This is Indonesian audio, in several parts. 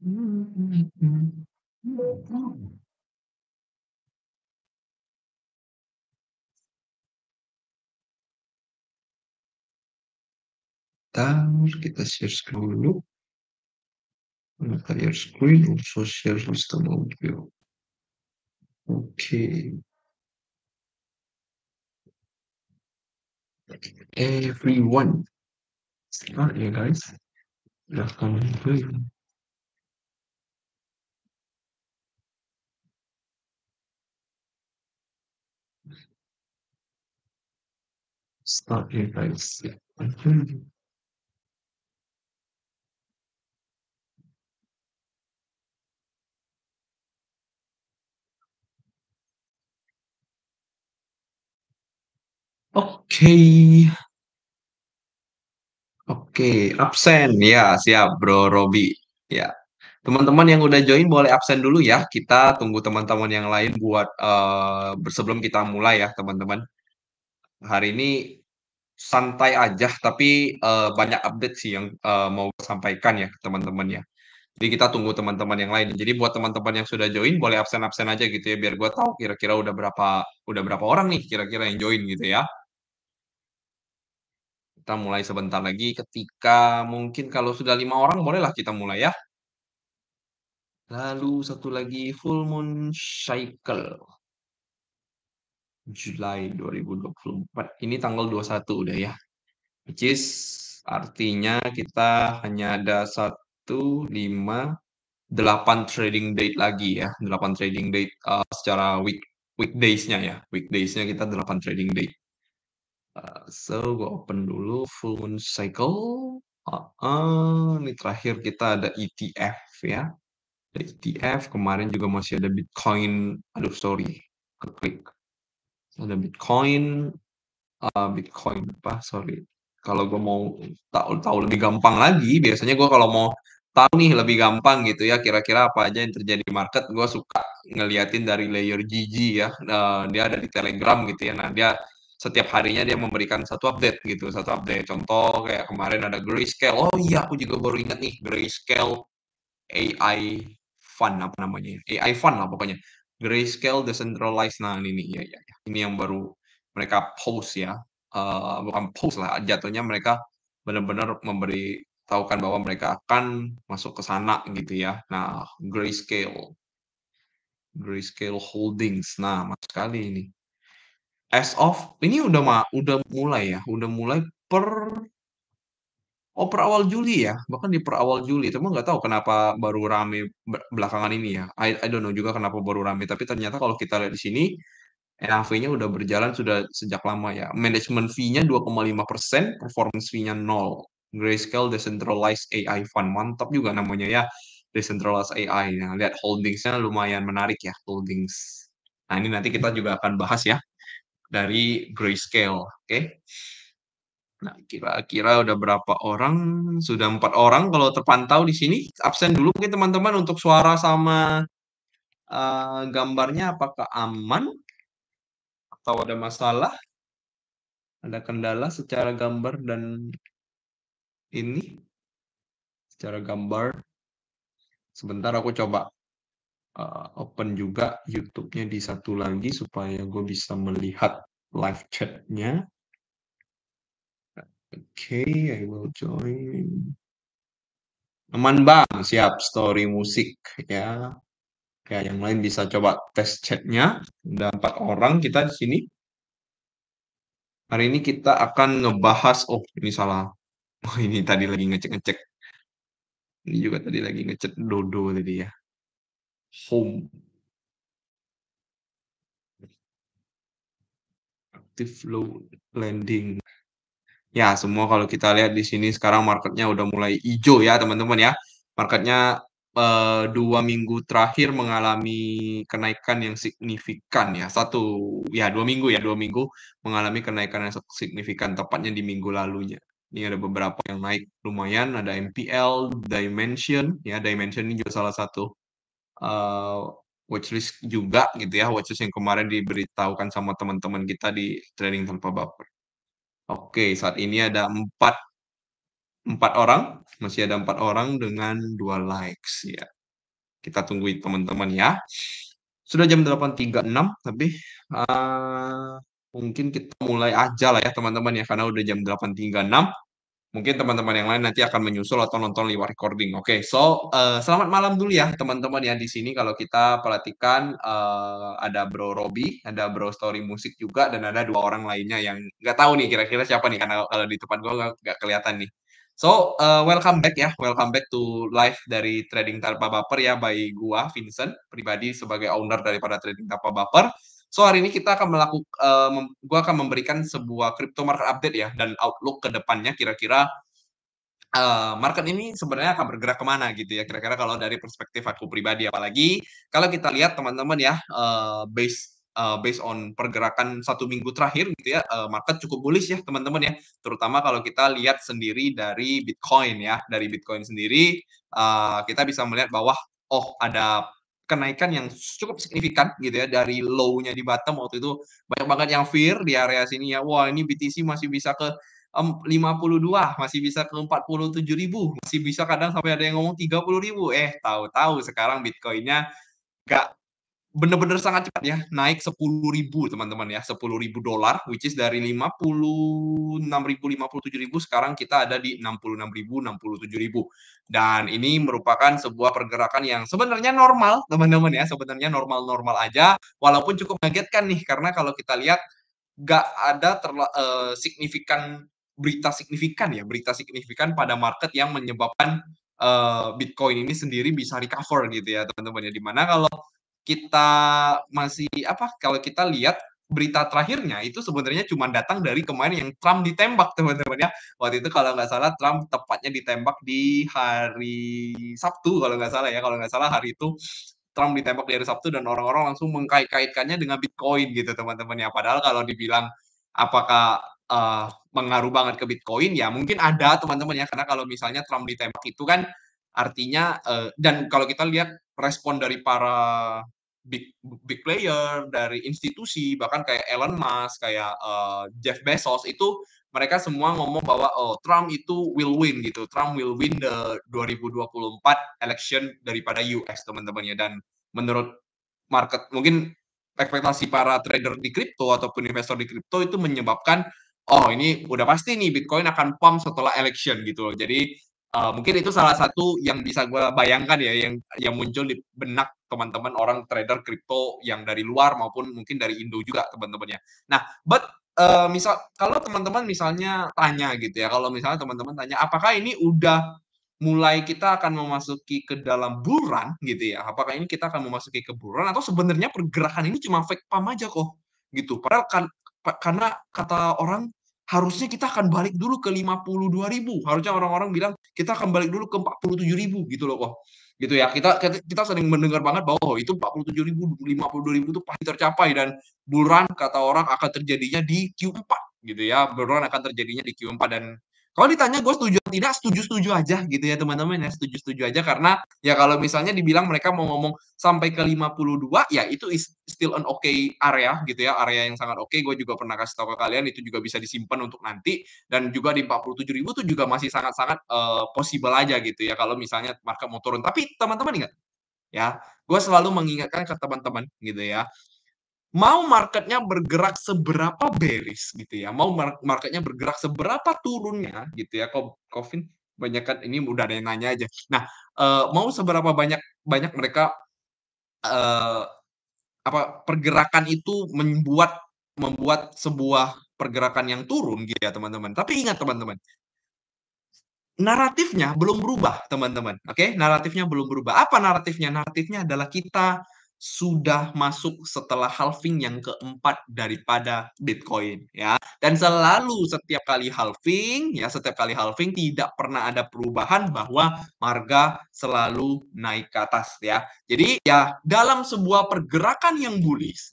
Bentar, kita share screen dulu. Entire screen also share system audio. Oke. Everyone. Start ya guys. Silahkan play. Start ya guys. Silahkan play. Oke. Oke, absen. Ya, siap Bro Robi. Ya. Teman-teman yang udah join boleh absen dulu ya. Kita tunggu teman-teman yang lain buat sebelum kita mulai ya, teman-teman. Hari ini santai aja, tapi banyak update sih yang mau sampaikan ya ke teman-teman ya. Jadi kita tunggu teman-teman yang lain. Jadi buat teman-teman yang sudah join boleh absen-absen aja gitu ya, biar gua tahu kira-kira udah berapa orang nih kira-kira yang join gitu ya. Kita mulai sebentar lagi ketika mungkin kalau sudah 5 orang bolehlah kita mulai ya. Lalu satu lagi Full Moon Cycle Julai 2024. Ini tanggal 21 udah ya. Which is artinya kita hanya ada 1, 5, 8 trading date lagi ya. 8 trading date secara weekdays-nya ya. Weekdays-nya kita 8 trading date. So, gue open dulu Full Moon Cycle. Ini terakhir kita ada ETF ya. Ada ETF, kemarin juga masih ada Bitcoin. Aduh, sorry. Keklik. Ada Bitcoin, Bitcoin apa? Sorry. Kalau gue mau tahu lebih gampang lagi, biasanya gue kalau mau tahu nih lebih gampang gitu ya, kira-kira apa aja yang terjadi di market, gue suka ngeliatin dari layer GG ya. Dia ada di Telegram gitu ya. Nah, dia setiap harinya dia memberikan satu update gitu, satu update. Contoh kayak kemarin ada Grayscale. Oh iya, aku juga baru ingat nih, Grayscale AI Fund apa namanya ya? AI Fund lah pokoknya. Grayscale Decentralized. Nah, ini nih ya, ya, ya. Ini yang baru mereka post ya. Bukan post lah, jatuhnya mereka benar-benar memberi tahukan bahwa mereka akan masuk ke sana gitu ya. Nah, Grayscale Holdings. Nah, mas sekali ini. As of ini udah mulai ya, udah mulai per per awal Juli ya, bahkan di per awal Juli, cuma nggak tahu kenapa baru rame belakangan ini ya. I don't know juga kenapa baru rame, tapi ternyata kalau kita lihat di sini, NAV-nya udah berjalan sudah sejak lama ya. Management fee-nya 2,5%, performance fee-nya 0. Grayscale Decentralized AI Fund, mantap juga namanya ya, Decentralized AI. Nah, lihat holdings-nya lumayan menarik ya, holdings. Nah, ini nanti kita juga akan bahas ya, dari Grayscale, oke? Nah, kira-kira udah berapa orang? Sudah 4 orang kalau terpantau di sini. Absen dulu mungkin teman-teman untuk suara sama gambarnya apakah aman atau ada masalah? Ada kendala secara gambar dan ini secara gambar. Sebentar aku coba open juga YouTube-nya di satu lagi supaya gue bisa melihat live chat-nya. Oke, I will join. Aman bang, siap story musik ya. Ya, yang lain bisa coba tes chatnya. Udah 4 orang kita di sini. Hari ini kita akan ngebahas, oh ini salah. Oh ini tadi lagi ngecek-ngecek. Ini juga tadi lagi ngecek Dodo tadi ya. Home, active low landing. Ya, semua kalau kita lihat di sini sekarang marketnya udah mulai hijau ya teman-teman ya. Marketnya 2 minggu terakhir mengalami kenaikan yang signifikan ya. Ya 2 minggu ya, 2 minggu mengalami kenaikan yang signifikan, tepatnya di minggu lalunya. Ini ada beberapa yang naik lumayan, ada MPL, Dimension, ya Dimension ini juga salah satu uh, watchlist juga gitu ya, watchlist yang kemarin diberitahukan sama teman-teman kita di trading tanpa baper. Oke, saat ini ada 4 orang, masih ada 4 orang dengan 2 likes ya. Kita tungguin teman-teman ya. Sudah jam 8.36 tapi, mungkin kita mulai aja lah ya teman-teman ya, karena udah jam 8.36. Mungkin teman-teman yang lain nanti akan menyusul atau nonton lewat recording. Oke, selamat malam dulu ya teman-teman ya. Di sini kalau kita perhatikan, ada Bro Robi, ada Bro Story Musik juga, dan ada 2 orang lainnya yang nggak tahu nih kira-kira siapa nih, karena kalau di depan gua nggak kelihatan nih. Welcome back ya, welcome back to live dari Trading Tanpa Baper ya, by gua, Vincent, pribadi sebagai owner daripada Trading Tanpa Baper. Hari ini kita akan gua akan memberikan sebuah crypto market update ya, dan outlook ke depannya kira-kira market ini sebenarnya akan bergerak kemana gitu ya, kira-kira kalau dari perspektif aku pribadi. Apalagi kalau kita lihat teman-teman ya, based on pergerakan 1 minggu terakhir gitu ya, market cukup bullish ya teman-teman ya. Terutama kalau kita lihat sendiri dari Bitcoin ya. Dari Bitcoin sendiri, kita bisa melihat bahwa, oh ada kenaikan yang cukup signifikan gitu ya, dari low-nya di bottom waktu itu banyak banget yang fear di area sini ya, wah ini BTC masih bisa ke 52, masih bisa ke 47.000, masih bisa kadang sampai ada yang ngomong 30.000. Tahu-tahu sekarang Bitcoin-nya nggak bener-bener sangat cepat ya, naik 10.000 teman-teman ya, $10.000, which is dari 56.000, 57.000, sekarang kita ada di 66.000, 67.000. Dan ini merupakan sebuah pergerakan yang sebenarnya normal teman-teman ya, sebenarnya normal-normal aja, walaupun cukup mengagetkan nih, karena kalau kita lihat nggak ada signifikan berita signifikan pada market yang menyebabkan Bitcoin ini sendiri bisa recover gitu ya teman-teman ya. Dimana kalau kita kalau kita lihat berita terakhirnya itu sebenarnya cuma datang dari kemarin yang Trump ditembak teman-teman ya. Waktu itu kalau nggak salah Trump tepatnya ditembak di hari Sabtu kalau nggak salah ya. Kalau nggak salah hari itu Trump ditembak di hari Sabtu dan orang-orang langsung mengkait-kaitkannya dengan Bitcoin gitu teman-teman ya. Padahal kalau dibilang apakah pengaruh banget ke Bitcoin ya mungkin ada teman-teman ya, karena kalau misalnya Trump ditembak itu kan artinya dan kalau kita lihat respon dari para big big player, dari institusi, bahkan kayak Elon Musk, kayak Jeff Bezos, itu mereka semua ngomong bahwa oh Trump itu will win gitu. Trump will win the 2024 election daripada US teman-teman ya. Dan menurut market mungkin ekspektasi para trader di kripto ataupun investor di kripto itu menyebabkan oh ini udah pasti nih Bitcoin akan pump setelah election gitu loh. Jadi mungkin itu salah satu yang bisa gue bayangkan ya, yang muncul di benak teman-teman orang trader kripto yang dari luar maupun mungkin dari Indo juga teman-teman ya. Nah, misal kalau teman-teman misalnya tanya gitu ya, kalau misalnya teman-teman tanya apakah ini udah mulai kita akan memasuki ke dalam bull run gitu ya, apakah ini kita akan memasuki ke bull run atau sebenarnya pergerakan ini cuma fake pump aja kok gitu. Padahal karena kata orang harusnya kita akan balik dulu ke 52.000. Harusnya orang-orang bilang kita akan balik dulu ke 47.000 gitu loh kok. Gitu ya. Kita sering mendengar banget bahwa oh, itu 47.000, 52.000 itu pasti tercapai dan bull run kata orang akan terjadinya di Q4 gitu ya. Bull run akan terjadinya di Q4 dan kalau ditanya gue setuju atau tidak, setuju-setuju aja gitu ya teman-teman ya, setuju-setuju aja karena ya kalau misalnya dibilang mereka mau ngomong sampai ke 52 ya itu is still an okay area gitu ya, area yang sangat oke. Gue juga pernah kasih tahu ke kalian itu juga bisa disimpan untuk nanti dan juga di 47.000 tuh juga masih sangat-sangat possible aja gitu ya kalau misalnya market mau turun. Tapi teman-teman ingat ya, gue selalu mengingatkan ke teman-teman gitu ya, mau marketnya bergerak seberapa bearish gitu ya, mau marketnya bergerak seberapa turunnya gitu ya, Kevin banyak kan ini udah ada yang nanya aja. Nah, mau seberapa banyak banyak mereka eee, pergerakan itu membuat sebuah pergerakan yang turun gitu ya, teman-teman. Tapi ingat teman-teman, naratifnya belum berubah, teman-teman, oke? Naratifnya belum berubah. Apa naratifnya? Naratifnya adalah kita sudah masuk setelah halving yang keempat daripada Bitcoin, ya. Dan selalu setiap kali halving tidak pernah ada perubahan bahwa harga selalu naik ke atas, ya. Jadi ya dalam sebuah pergerakan yang bullish,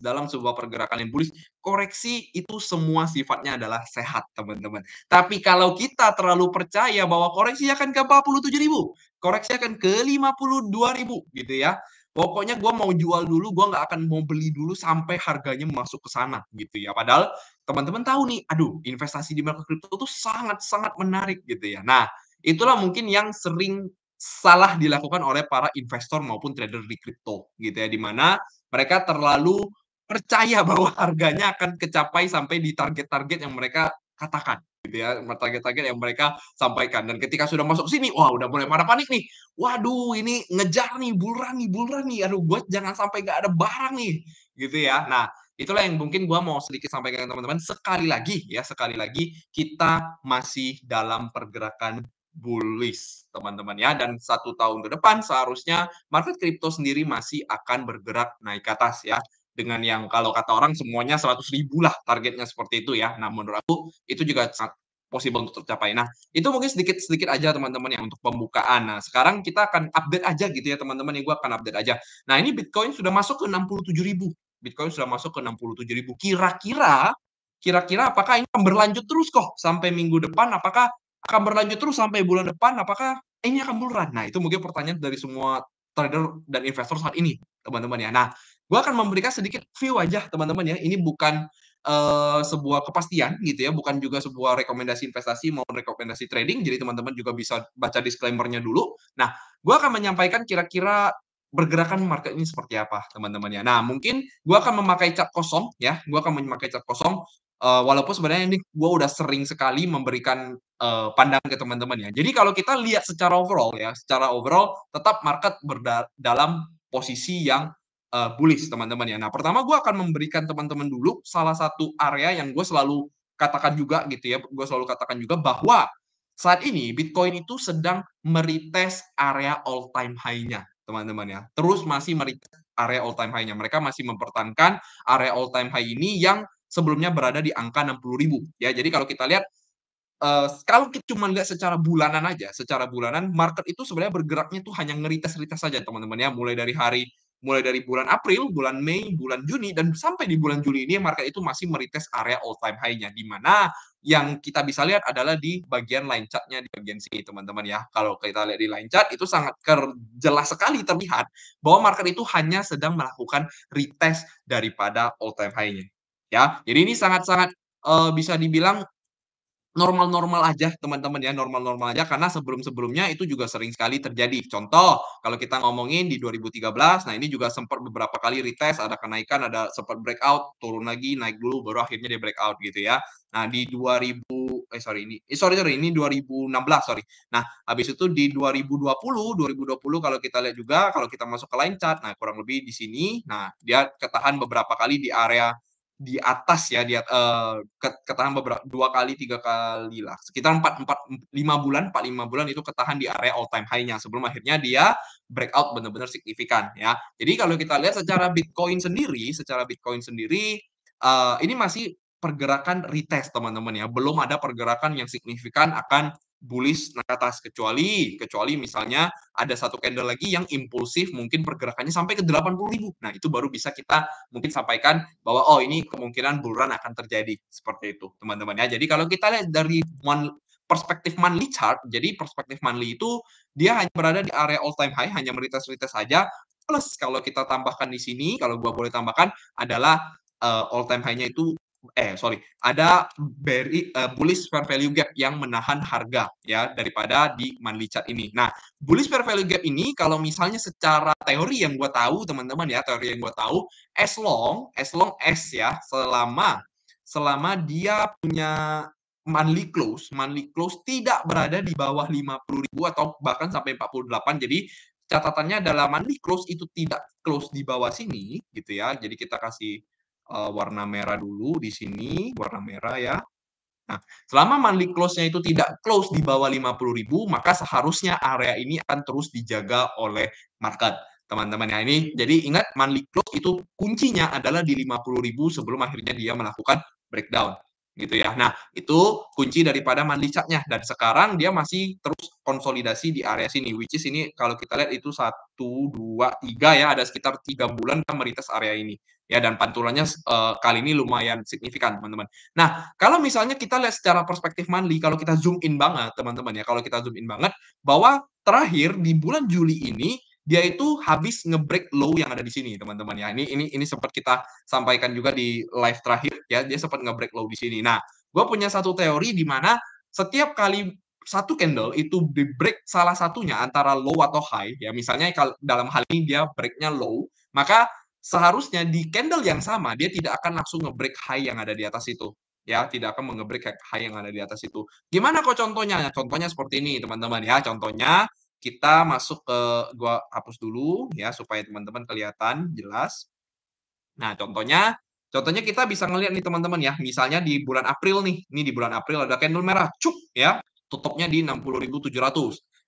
koreksi itu semua sifatnya adalah sehat, teman-teman. Tapi kalau kita terlalu percaya bahwa koreksi akan ke 47.000, koreksi akan ke 52.000 gitu ya. Pokoknya gue mau jual dulu, gue nggak akan mau beli dulu sampai harganya masuk ke sana gitu ya. Padahal teman-teman tahu nih, aduh investasi di market crypto itu sangat-sangat menarik gitu ya. Nah, itulah mungkin yang sering salah dilakukan oleh para investor maupun trader di kripto gitu ya, di mana mereka terlalu percaya bahwa harganya akan kecapai sampai di target-target yang mereka katakan gitu ya, target-target yang mereka sampaikan. Dan ketika sudah masuk sini, wah udah mulai pada panik nih. Waduh, ini ngejar nih, bulan nih. Aduh, gue jangan sampai nggak ada barang nih, gitu ya. Nah, itulah yang mungkin gue mau sedikit sampaikan ke teman-teman. Sekali lagi, kita masih dalam pergerakan bullish, teman-teman ya. Dan 1 tahun ke depan seharusnya market kripto sendiri masih akan bergerak naik ke atas ya, dengan yang kalau kata orang semuanya 100.000 lah targetnya seperti itu ya. Nah, menurut aku itu juga sangat possible untuk tercapai. Nah, itu mungkin sedikit-sedikit aja teman-teman ya untuk pembukaan. Nah, sekarang kita akan update aja gitu ya teman-teman ya, gua akan update aja. Nah, ini Bitcoin sudah masuk ke 67.000. Bitcoin sudah masuk ke 67.000. Kira-kira apakah ini akan berlanjut terus kok sampai minggu depan? Apakah akan berlanjut terus sampai bulan depan? Apakah ini akan bulan? Nah, itu mungkin pertanyaan dari semua trader dan investor saat ini, teman-teman ya. Nah, gue akan memberikan sedikit view aja teman-teman ya. Ini bukan sebuah kepastian gitu ya, bukan juga sebuah rekomendasi investasi maupun rekomendasi trading. Jadi teman-teman juga bisa baca disclaimer-nya dulu. Nah, gue akan menyampaikan kira-kira pergerakan market ini seperti apa teman-teman ya. Nah, mungkin gue akan memakai chart kosong ya. Gue akan memakai chart kosong. Walaupun sebenarnya ini gue udah sering sekali memberikan pandangan ke teman-teman ya. Jadi kalau kita lihat secara overall ya, secara overall tetap market dalam posisi yang bullish teman-teman ya. Nah, pertama gue akan memberikan teman-teman dulu salah satu area yang gue selalu katakan juga gitu ya, gue selalu katakan juga bahwa saat ini Bitcoin itu sedang meretest area all time high-nya, teman-teman ya. Terus masih meretest area all time high-nya. Mereka masih mempertahankan area all time high ini yang sebelumnya berada di angka 60.000 ya. Jadi kalau kita lihat kalau kita cuma lihat secara bulanan market itu sebenarnya bergeraknya itu hanya ngerites-rites saja teman-teman ya, mulai dari bulan April, bulan Mei, bulan Juni, dan sampai di bulan Juli ini market itu masih merites area all time high-nya, di mana yang kita bisa lihat adalah di bagian line chart-nya di bagian sini teman-teman ya. Kalau kita lihat di line chart itu sangat jelas sekali terlihat bahwa market itu hanya sedang melakukan retest daripada all time high-nya. Ya, jadi ini sangat-sangat bisa dibilang normal-normal aja teman-teman ya, normal-normal aja karena sebelum-sebelumnya itu juga sering sekali terjadi. Contoh, kalau kita ngomongin di 2013, nah ini juga sempat beberapa kali retest, ada kenaikan, ada sempat breakout, turun lagi, naik dulu, baru akhirnya dia breakout gitu ya. Nah di 2000, ini 2016, sorry. Nah habis itu di 2020 kalau kita lihat juga, kalau kita masuk ke line chart, nah kurang lebih di sini, nah dia ketahan beberapa kali di area di atas ya, ketahan 2 kali, 3 kali lah, sekitar 4, 5 bulan itu ketahan di area all time high-nya sebelum akhirnya dia breakout benar-benar signifikan ya. Jadi kalau kita lihat secara Bitcoin sendiri, ini masih pergerakan retest teman-teman ya, belum ada pergerakan yang signifikan akan bullish naik atas kecuali misalnya ada satu candle lagi yang impulsif mungkin pergerakannya sampai ke 80.000. Nah, itu baru bisa kita mungkin sampaikan bahwa oh ini kemungkinan bull run akan terjadi seperti itu teman-teman ya. Jadi kalau kita lihat dari perspektif monthly chart, jadi perspektif monthly itu dia hanya berada di area all time high, hanya merites-rites saja. Plus kalau kita tambahkan di sini, kalau gua boleh tambahkan adalah all time high-nya itu ada bullish fair value gap yang menahan harga ya daripada di monthly chart ini. Nah, bullish fair value gap ini kalau misalnya secara teori yang gue tahu teman-teman ya, teori yang gue tahu as long as ya selama dia punya monthly close tidak berada di bawah 50.000 atau bahkan sampai 48. Jadi catatannya adalah monthly close itu tidak close di bawah sini gitu ya. Jadi kita kasih warna merah dulu di sini, warna merah ya. Nah, selama monthly close-nya itu tidak close di bawah 50.000, maka seharusnya area ini akan terus dijaga oleh market. Teman-teman ya, ini jadi ingat monthly close itu kuncinya adalah di 50.000 sebelum akhirnya dia melakukan breakdown gitu ya. Nah, itu kunci daripada monthly chart-nya dan sekarang dia masih terus konsolidasi di area sini which is ini kalau kita lihat itu 1, 2, 3 ya, ada sekitar 3 bulan kan merites area ini. Ya dan pantulannya kali ini lumayan signifikan, teman-teman. Nah, kalau misalnya kita lihat secara perspektif monthly, kalau kita zoom in banget, teman-teman ya, kalau kita zoom in banget, bahwa terakhir di bulan Juli ini, dia itu habis nge-break low yang ada di sini, teman-teman ya. Ini sempat kita sampaikan juga di live terakhir ya, dia sempat nge-break low di sini. Nah, gue punya satu teori di mana setiap kali satu candle itu di-break salah satunya antara low atau high, ya misalnya kalau dalam hal ini dia break-nya low, maka seharusnya di candle yang sama dia tidak akan langsung nge-break high yang ada di atas itu. Ya, tidak akan nge-break high yang ada di atas itu. Gimana kok contohnya? Contohnya seperti ini, teman-teman ya. Contohnya kita masuk ke gua hapus dulu ya supaya teman-teman kelihatan jelas. Nah, contohnya kita bisa ngelihat nih teman-teman ya, misalnya di bulan April nih, ini di bulan April ada candle merah, cuk ya, tutupnya di 60.700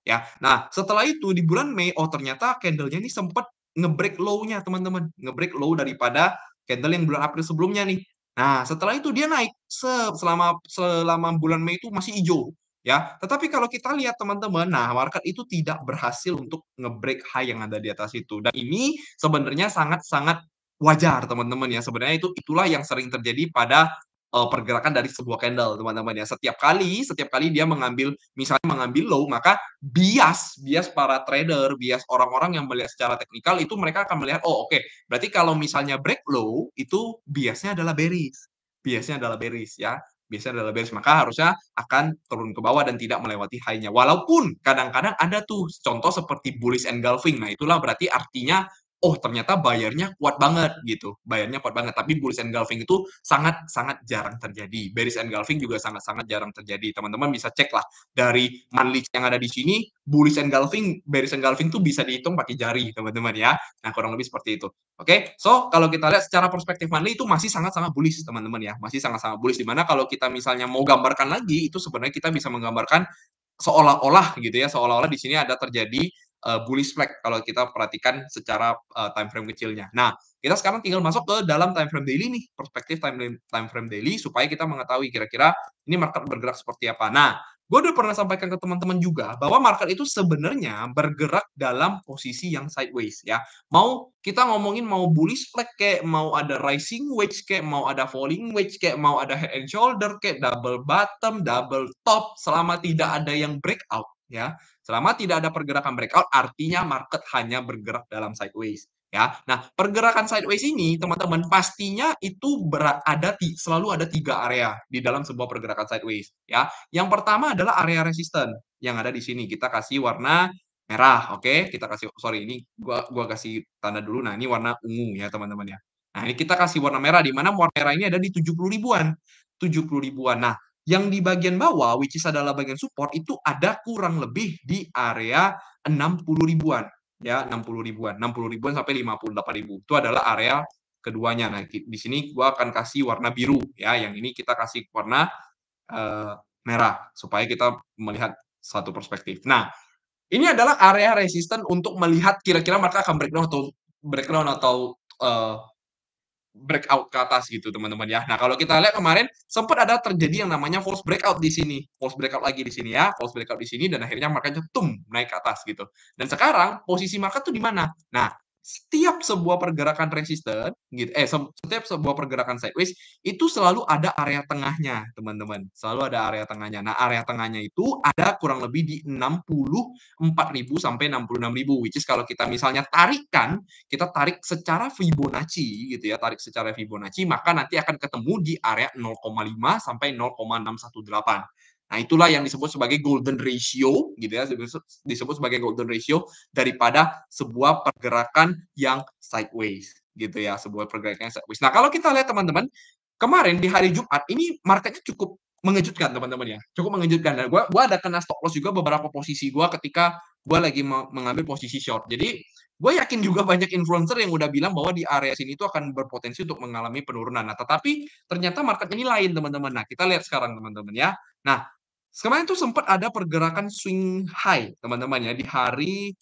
ya. Nah, setelah itu di bulan Mei, oh ternyata candle-nya ini sempat nge-break low-nya teman-teman, nge-break low daripada candle yang bulan April sebelumnya nih. Nah, setelah itu dia naik selama bulan Mei itu masih hijau ya. Tetapi kalau kita lihat teman-teman, nah market itu tidak berhasil untuk nge-break high yang ada di atas itu. Dan ini sebenarnya sangat-sangat wajar teman-teman ya, sebenarnya itulah yang sering terjadi pada, pergerakan dari sebuah candle teman-teman ya. Setiap kali dia misalnya mengambil low, maka bias para trader, bias orang-orang yang melihat secara teknikal itu mereka akan melihat, "Oh oke, berarti kalau misalnya break low itu biasanya adalah bearish ya, biasanya adalah bearish, maka harusnya akan turun ke bawah dan tidak melewati high-nya." Walaupun kadang-kadang ada tuh contoh seperti bullish engulfing, nah itulah berarti artinya oh ternyata bayarnya kuat banget gitu, bayarnya kuat banget. Tapi bullish engulfing itu sangat-sangat jarang terjadi. Bearish engulfing juga sangat-sangat jarang terjadi. Teman-teman bisa cek lah dari monthly yang ada di sini, bullish engulfing, bearish engulfing tuh bisa dihitung pakai jari, teman-teman ya. Nah, kurang lebih seperti itu. Oke, so kalau kita lihat secara perspektif monthly itu masih sangat-sangat bullish, teman-teman ya. Masih sangat-sangat bullish, dimana kalau kita misalnya mau gambarkan lagi, itu sebenarnya kita bisa menggambarkan seolah-olah gitu ya, seolah-olah di sini ada terjadi bullish flag kalau kita perhatikan secara time frame kecilnya. Nah, kita sekarang tinggal masuk ke dalam time frame daily nih, perspektif time frame daily supaya kita mengetahui kira-kira ini market bergerak seperti apa. Nah, gue udah pernah sampaikan ke teman-teman juga bahwa market itu sebenarnya bergerak dalam posisi yang sideways ya. Mau kita ngomongin mau bullish flag kayak, mau ada rising wedge kayak, mau ada falling wedge kayak, mau ada head and shoulder kayak, double bottom, double top, selama tidak ada yang breakout ya. Selama tidak ada pergerakan breakout, artinya market hanya bergerak dalam sideways ya. Nah, pergerakan sideways ini teman-teman pastinya itu selalu ada 3 area di dalam sebuah pergerakan sideways ya. Yang pertama adalah area resisten yang ada di sini. Kita kasih warna merah, oke? Kita kasih sorry ini gua kasih tanda dulu. Nah, ini warna ungu ya, teman-teman ya. Nah, ini kita kasih warna merah di mana warna merah ini ada di 70 ribuan. 70 ribuan. Nah, yang di bagian bawah which is adalah bagian support itu ada kurang lebih di area 60 ribuan ya, 60 ribuan. 60 ribuan sampai 58.000. Itu adalah area keduanya. Nah, di sini gua akan kasih warna biru ya, yang ini kita kasih warna merah supaya kita melihat satu perspektif. Nah, ini adalah area resisten untuk melihat kira-kira mereka akan breakdown atau breakout ke atas gitu teman-teman ya. Nah, kalau kita lihat kemarin sempat ada terjadi yang namanya false breakout di sini. False breakout lagi di sini ya, false breakout di sini dan akhirnya marketnya naik ke atas gitu. Dan sekarang posisi market tuh di mana? Nah, setiap sebuah pergerakan resisten gitu setiap sebuah pergerakan sideways itu selalu ada area tengahnya, teman-teman. Selalu ada area tengahnya. Nah, area tengahnya itu ada kurang lebih di 64.000 sampai 66.000 which is kalau kita misalnya kita tarik secara Fibonacci gitu ya, tarik secara Fibonacci maka nanti akan ketemu di area 0,5 sampai 0,618. Nah, itulah yang disebut sebagai golden ratio gitu ya, disebut sebagai golden ratio daripada sebuah pergerakan yang sideways gitu ya, sebuah pergerakan yang sideways. Nah, kalau kita lihat teman-teman, kemarin di hari Jumat ini marketnya cukup mengejutkan teman-teman ya, cukup mengejutkan. Dan gua ada kena stop loss juga beberapa posisi gua ketika gua lagi mengambil posisi short. Jadi gue yakin juga banyak influencer yang udah bilang bahwa di area sini itu akan berpotensi untuk mengalami penurunan. Nah, tetapi ternyata market ini lain teman-teman. Nah, kita lihat sekarang teman-teman ya. Nah, kemarin tuh sempat ada pergerakan swing high teman-teman ya di hari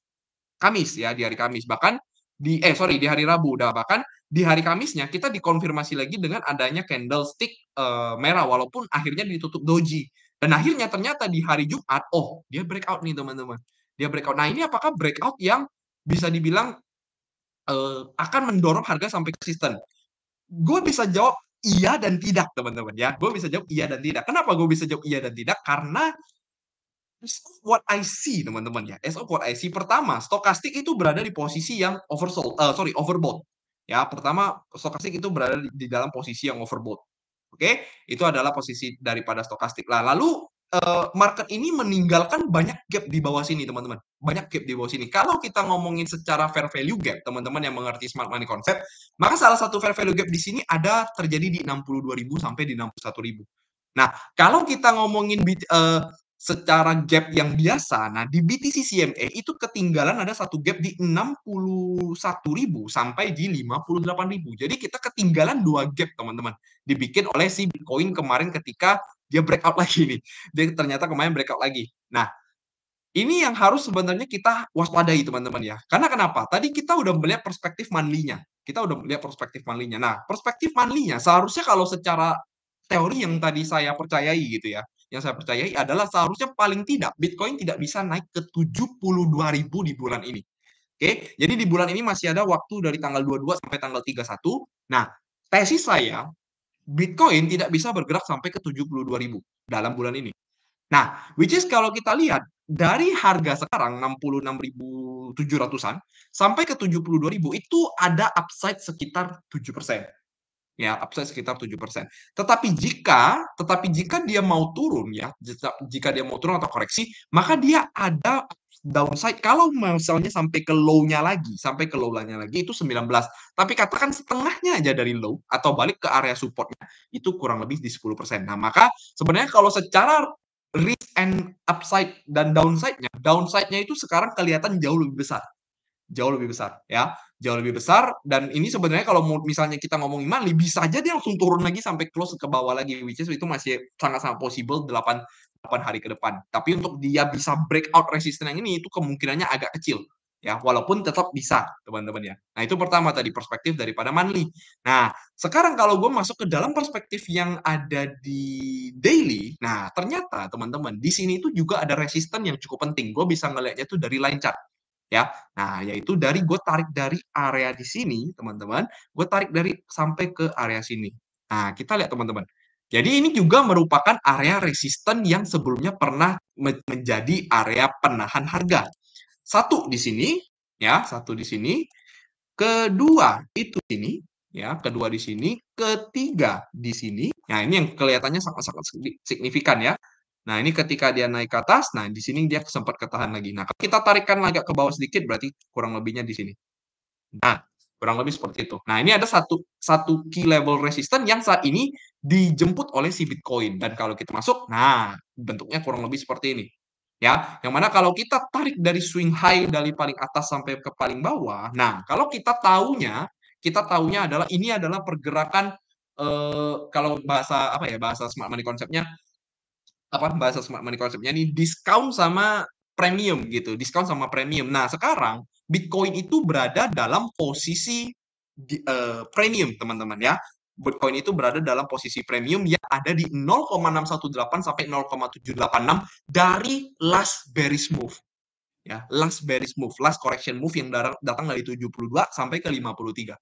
Kamis ya, di hari Kamis. Bahkan di hari Rabu. Udah bahkan di hari Kamisnya kita dikonfirmasi lagi dengan adanya candlestick merah walaupun akhirnya ditutup doji. Dan akhirnya ternyata di hari Jumat, oh dia breakout nih teman-teman. Dia breakout. Nah ini apakah breakout yang bisa dibilang akan mendorong harga sampai resisten? Gue bisa jawab iya dan tidak teman-teman ya. Gue bisa jawab iya dan tidak. Kenapa gue bisa jawab iya dan tidak? Karena as of what I see teman-teman ya, as of what I see, pertama stokastik itu berada di posisi yang overbought. Ya, pertama stokastik itu berada di dalam posisi yang overbought. Oke, itu adalah posisi daripada stokastik. Lah, lalu market ini meninggalkan banyak gap di bawah sini, teman-teman. Banyak gap di bawah sini. Kalau kita ngomongin secara fair value gap, teman-teman yang mengerti smart money concept, maka salah satu fair value gap di sini ada terjadi di 62.000 sampai di 61.000. Nah, kalau kita ngomongin secara gap yang biasa, nah di BTC CME itu ketinggalan ada satu gap di 61.000 sampai di 58.000. Jadi kita ketinggalan dua gap, teman-teman. Dibikin oleh si Bitcoin kemarin ketika dia breakout lagi nih. Dia ternyata kemarin breakout lagi. Nah, ini yang harus sebenarnya kita waspadai, teman-teman ya. Karena kenapa? Tadi kita udah melihat perspektif monthly-nya. Kita udah melihat perspektif monthly-nya. Nah, perspektif monthly-nya seharusnya kalau secara teori yang tadi saya percayai gitu ya, yang saya percayai adalah seharusnya paling tidak Bitcoin tidak bisa naik ke 72.000 di bulan ini. Oke, jadi di bulan ini masih ada waktu dari tanggal 22 sampai tanggal 31. Nah, tesis saya Bitcoin tidak bisa bergerak sampai ke 72.000 dalam bulan ini. Nah, which is kalau kita lihat dari harga sekarang 66.700-an sampai ke 72.000 itu ada upside sekitar 7%. Ya, upside sekitar 7%. Tetapi jika dia mau turun ya, jika dia mau turun atau koreksi, maka dia ada downside kalau misalnya sampai ke low-nya lagi, itu 19. Tapi katakan setengahnya aja dari low atau balik ke area support-nya, itu kurang lebih di 10%. Nah, maka sebenarnya kalau secara risk and upside dan downside-nya itu sekarang kelihatan jauh lebih besar. Jauh lebih besar ya, jauh lebih besar. Dan ini sebenarnya kalau misalnya kita ngomongin monthly, bisa aja dia langsung turun lagi sampai close ke bawah lagi, which is itu masih sangat-sangat possible 8 hari ke depan. Tapi untuk dia bisa breakout resistance yang ini, itu kemungkinannya agak kecil ya, walaupun tetap bisa, teman-teman ya. Nah, itu pertama tadi perspektif daripada monthly. Nah, sekarang kalau gue masuk ke dalam perspektif yang ada di daily, nah ternyata teman-teman di sini itu juga ada resistance yang cukup penting. Gue bisa ngelihatnya tuh dari line chart ya. Nah, yaitu dari gue tarik dari area di sini, teman-teman, gue tarik dari sampai ke area sini. Nah, kita lihat teman-teman. Jadi ini juga merupakan area resisten yang sebelumnya pernah menjadi area penahan harga. Satu di sini, ya, satu di sini. Kedua itu sini, ya, kedua di sini. Ketiga di sini. Nah, ini yang kelihatannya sangat-sangat signifikan ya. Nah, ini ketika dia naik ke atas, nah di sini dia sempat ketahan lagi. Nah, kalau kita tarikkan agak ke bawah sedikit, berarti kurang lebihnya di sini. Nah, kurang lebih seperti itu. Nah, ini ada satu key level resistance yang saat ini dijemput oleh si Bitcoin. Dan kalau kita masuk, nah bentuknya kurang lebih seperti ini. Ya, yang mana kalau kita tarik dari swing high dari paling atas sampai ke paling bawah, nah kalau kita tahunya adalah ini adalah pergerakan kalau bahasa apa ya, bahasa smart money konsepnya apa bahasa smart money konsepnya nih diskon sama premium gitu, diskon sama premium. Nah, sekarang Bitcoin itu berada dalam posisi premium, teman-teman ya. Bitcoin itu berada dalam posisi premium yang ada di 0,618 sampai 0,786 dari last bearish move. Ya, last bearish move, last correction move yang datang dari 72 sampai ke 53.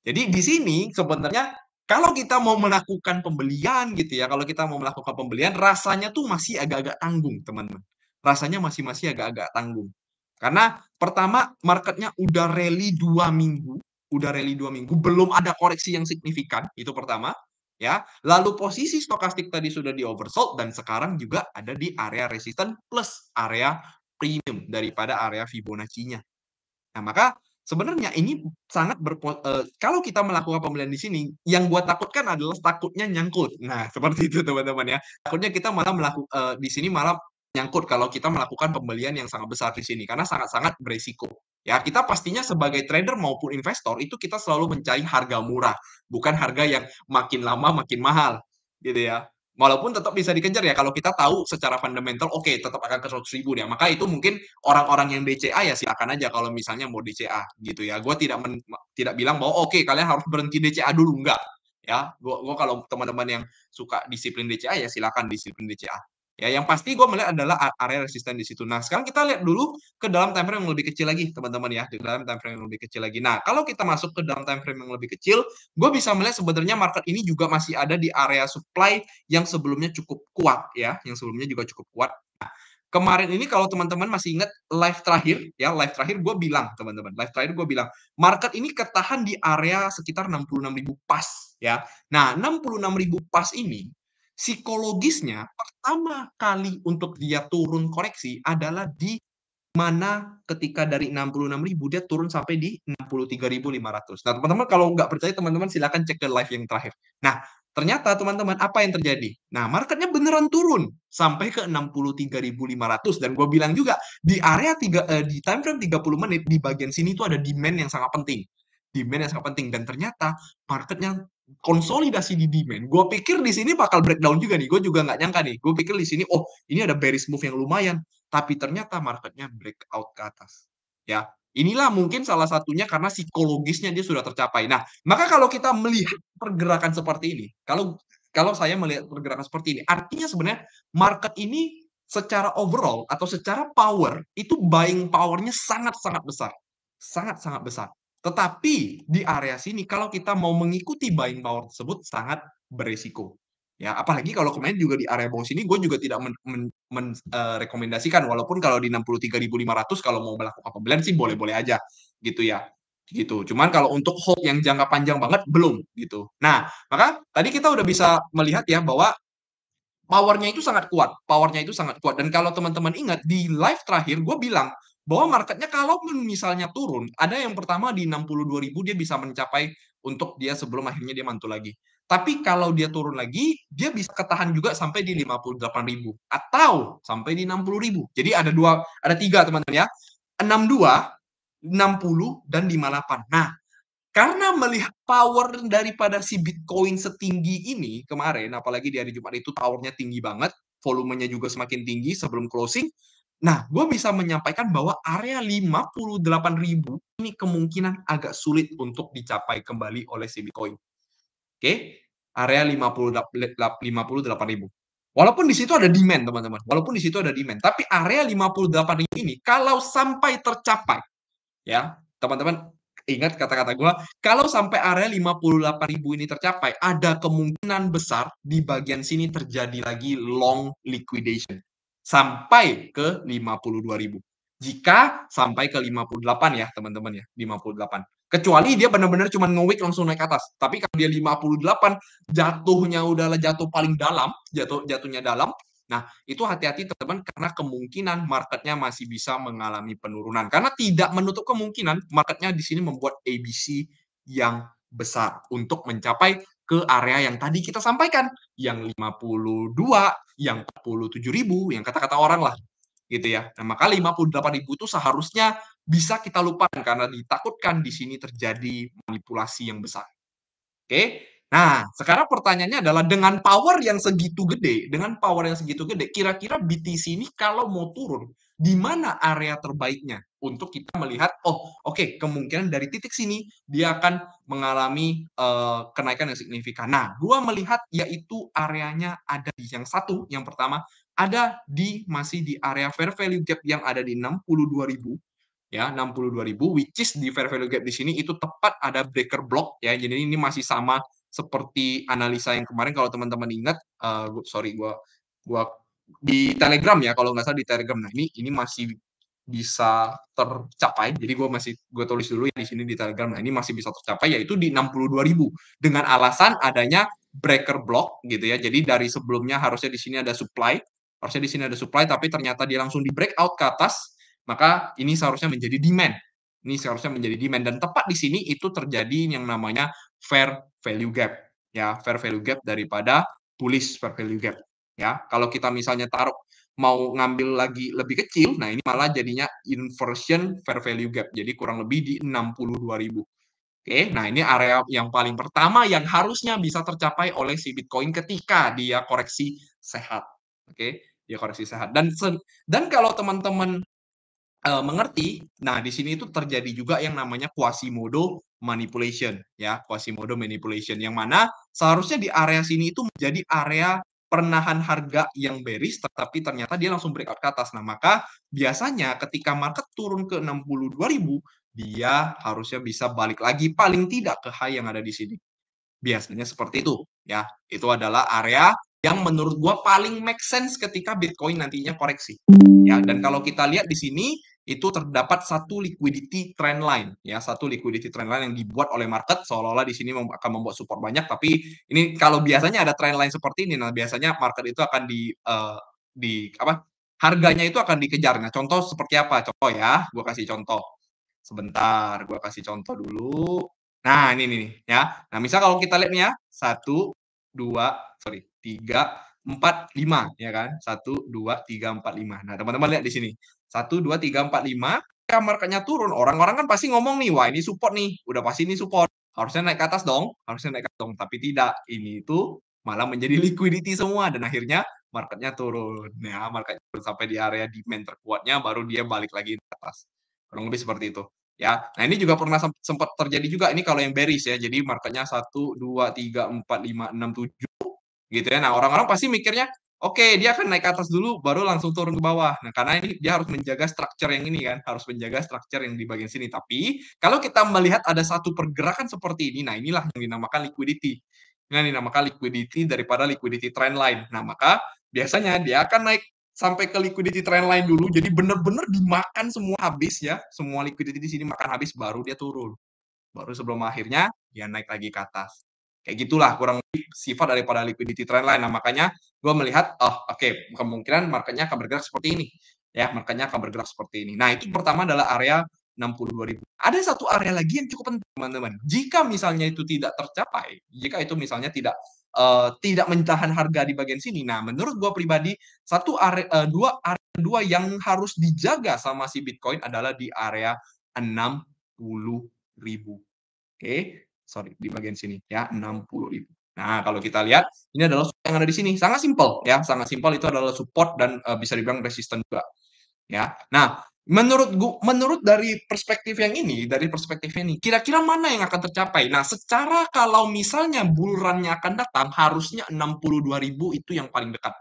Jadi di sini sebenarnya kalau kita mau melakukan pembelian gitu ya, kalau kita mau melakukan pembelian rasanya tuh masih agak-agak tanggung, teman-teman. Rasanya masih agak-agak tanggung. Karena pertama marketnya udah rally 2 minggu, belum ada koreksi yang signifikan, itu pertama, ya. Lalu posisi stokastik tadi sudah di oversold dan sekarang juga ada di area resistance plus area premium daripada area Fibonacci-nya. Nah, maka sebenarnya ini sangat kalau kita melakukan pembelian di sini, yang gua takutkan adalah takutnya nyangkut. Nah, seperti itu teman-teman ya. Takutnya kita malah di sini malah nyangkut kalau kita melakukan pembelian yang sangat besar di sini, karena sangat-sangat beresiko. Ya, kita pastinya sebagai trader maupun investor itu kita selalu mencari harga murah, bukan harga yang makin lama makin mahal, gitu ya. Walaupun tetap bisa dikejar ya, kalau kita tahu secara fundamental, oke, tetap akan ke 100.000 ya. Maka itu mungkin orang-orang yang DCA ya silakan aja kalau misalnya mau DCA gitu ya. Gue tidak bilang bahwa oke kalian harus berhenti DCA dulu, enggak ya. Gue kalau teman-teman yang suka disiplin DCA ya silakan disiplin DCA. Ya, yang pasti gue melihat adalah area resisten di situ. Nah, sekarang kita lihat dulu ke dalam time frame yang lebih kecil lagi, teman-teman ya, di dalam time frame yang lebih kecil lagi. Nah, kalau kita masuk ke dalam time frame yang lebih kecil, gue bisa melihat sebenarnya market ini juga masih ada di area supply yang sebelumnya cukup kuat ya, yang sebelumnya juga cukup kuat. Nah, kemarin ini kalau teman-teman masih ingat live terakhir ya, live terakhir gue bilang teman-teman, live terakhir gue bilang market ini ketahan di area sekitar 66.000 pas ya. Nah, 66.000 pas ini Psikologisnya pertama kali untuk dia turun koreksi adalah di mana ketika dari 66.000 dia turun sampai di 63.500. Nah, teman-teman kalau nggak percaya teman-teman silakan cek ke live yang terakhir. Nah, ternyata teman-teman apa yang terjadi? Nah, marketnya beneran turun sampai ke 63.500 dan gue bilang juga di area di time frame 30 menit di bagian sini itu ada demand yang sangat penting. Demand yang sangat penting dan ternyata marketnya konsolidasi di demand. Gue pikir di sini bakal breakdown juga nih. Gue juga nggak nyangka nih. Gue pikir di sini, oh ini ada bearish move yang lumayan. Tapi ternyata marketnya breakout ke atas. Ya, inilah mungkin salah satunya karena psikologisnya dia sudah tercapai. Nah, maka kalau kita melihat pergerakan seperti ini, kalau kalau saya melihat pergerakan seperti ini, artinya sebenarnya market ini secara overall atau secara power itu buying powernya sangat-sangat besar. Sangat-sangat besar. Tetapi di area sini kalau kita mau mengikuti buying power tersebut sangat beresiko. Ya, apalagi kalau kemarin juga di area bawah sini gue juga tidak rekomendasikan walaupun kalau di 63.500 kalau mau melakukan pembelian sih boleh-boleh aja gitu ya. Gitu. Cuman kalau untuk hold yang jangka panjang banget belum gitu. Nah, maka tadi kita udah bisa melihat ya bahwa powernya itu sangat kuat, powernya itu sangat kuat. Dan kalau teman-teman ingat di live terakhir gue bilang bahwa marketnya kalau misalnya turun, ada yang pertama di 62.000 dia bisa mencapai untuk dia sebelum akhirnya dia mantul lagi. Tapi kalau dia turun lagi, dia bisa ketahan juga sampai di 58.000 atau sampai di 60.000. Jadi ada tiga teman-teman ya, 62, 60 dan 58. Nah, karena melihat power daripada si Bitcoin setinggi ini kemarin, apalagi di hari Jumat itu powernya tinggi banget, volumenya juga semakin tinggi sebelum closing. Nah, gue bisa menyampaikan bahwa area 58.000 ini kemungkinan agak sulit untuk dicapai kembali oleh si Bitcoin. Oke, area 58.000. Walaupun di situ ada demand, teman-teman. Walaupun di situ ada demand, tapi area 58.000 ini kalau sampai tercapai, ya, teman-teman ingat kata-kata gue, kalau sampai area 58.000 ini tercapai, ada kemungkinan besar di bagian sini terjadi lagi long liquidation sampai ke 52.000. Jika sampai ke 58 ya, teman-teman ya, 58. Kecuali dia benar-benar cuma nge-wick langsung naik ke atas. Tapi kalau dia 58, jatuhnya udahlah jatuh paling dalam, jatuhnya dalam. Nah, itu hati-hati teman-teman karena kemungkinan marketnya masih bisa mengalami penurunan. Karena tidak menutup kemungkinan marketnya di sini membuat ABC yang besar untuk mencapai ke area yang tadi kita sampaikan, yang 52, yang 47.000, yang kata-kata orang lah gitu ya. Nah, maka 58.000 itu seharusnya bisa kita lupakan karena ditakutkan di sini terjadi manipulasi yang besar. Oke. Nah, sekarang pertanyaannya adalah dengan power yang segitu gede, kira-kira BTC ini kalau mau turun, di mana area terbaiknya untuk kita melihat, oh, oke, kemungkinan dari titik sini dia akan mengalami kenaikan yang signifikan. Nah, gua melihat yaitu areanya ada di yang satu, yang pertama ada masih di area fair value gap yang ada di 62.000 ya 62.000 which is di fair value gap di sini itu tepat ada breaker block ya. Jadi ini masih sama seperti analisa yang kemarin kalau teman-teman ingat gua di Telegram ya kalau nggak salah di Telegram. Nah, ini masih bisa tercapai. Jadi gue tulis dulu ya di sini di Telegram. Nah, ini masih bisa tercapai yaitu di 62.000 dengan alasan adanya breaker block gitu ya. Jadi dari sebelumnya harusnya di sini ada supply, tapi ternyata dia langsung di breakout ke atas, maka ini seharusnya menjadi demand. Ini seharusnya menjadi demand dan tepat di sini itu terjadi yang namanya fair value gap. Ya, fair value gap daripada bullish fair value gap. Ya, kalau kita misalnya taruh mau ngambil lagi lebih kecil, nah ini malah jadinya inversion fair value gap. Jadi kurang lebih di 62.000. Oke, nah ini area yang paling pertama yang harusnya bisa tercapai oleh si Bitcoin ketika dia koreksi sehat. Oke, dia koreksi sehat. Dan kalau teman-teman mengerti, nah di sini itu terjadi juga yang namanya Quasimodo manipulation ya, Quasimodo manipulation yang mana seharusnya di area sini itu menjadi area penahan harga yang bearish tetapi ternyata dia langsung breakout ke atas. Nah, maka biasanya ketika market turun ke 62.000 dia harusnya bisa balik lagi paling tidak ke high yang ada di sini. Biasanya seperti itu ya. Itu adalah area yang menurut gua paling make sense ketika Bitcoin nantinya koreksi. Ya, dan kalau kita lihat di sini itu terdapat satu liquidity trend line, ya, satu liquidity trend line yang dibuat oleh market seolah-olah di sini akan membuat support banyak, tapi ini kalau biasanya ada trend line seperti ini, nah biasanya market itu akan di apa, harganya itu akan dikejar. Nah, contoh seperti apa? Contoh ya, gue kasih contoh. Sebentar, gue kasih contoh dulu. Nah, ini nih ya. Nah, misal kalau kita lihat nih ya, satu, dua, sorry, tiga, empat, lima, ya kan? Satu, dua, tiga, empat, lima. Nah, teman-teman lihat di sini. Satu, dua, tiga, empat, lima. Ketika marketnya turun, orang-orang kan pasti ngomong nih, wah ini support nih, udah pasti ini support. Harusnya naik ke atas dong, harusnya naik ke atas dong. Tapi tidak, ini itu malah menjadi liquidity semua dan akhirnya marketnya turun. Ya, marketnya turun sampai di area demand terkuatnya, baru dia balik lagi ke atas. Kurang lebih seperti itu. Ya, nah ini juga pernah sempat terjadi juga ini kalau yang bearish ya. Jadi marketnya 1, 2, 3, 4, 5, 6, 7 gitu ya. Nah, orang-orang pasti mikirnya, oke, dia akan naik ke atas dulu baru langsung turun ke bawah. Nah, karena ini dia harus menjaga structure yang ini kan, harus menjaga structure yang di bagian sini. Tapi kalau kita melihat ada satu pergerakan seperti ini, nah inilah yang dinamakan liquidity. Ini yang dinamakan liquidity daripada liquidity trend line. Nah, maka biasanya dia akan naik sampai ke liquidity trend line dulu, jadi benar-benar dimakan semua habis ya, semua liquidity di sini makan habis baru dia turun. Baru sebelum akhirnya dia naik lagi ke atas. Kayak gitulah kurang lebih sifat daripada liquidity trend line. Nah, makanya gue melihat, oh oke, kemungkinan marketnya akan bergerak seperti ini. Ya, marketnya akan bergerak seperti ini. Nah, itu pertama adalah area 62.000. Ada satu area lagi yang cukup penting, teman-teman. Jika misalnya itu tidak tercapai, jika itu misalnya tidak menahan harga di bagian sini. Nah, menurut gue pribadi, dua yang harus dijaga sama si Bitcoin adalah di area 60.000. Oke, sorry di bagian sini ya 60.000. Nah, kalau kita lihat ini adalah support yang ada di sini. Sangat simpel ya, sangat simpel itu adalah support dan bisa dibilang resisten juga ya. Nah, menurut dari perspektif yang ini, dari perspektif ini, kira-kira mana yang akan tercapai? Nah, secara kalau misalnya bull run-nya akan datang, harusnya 62.000 itu yang paling dekat.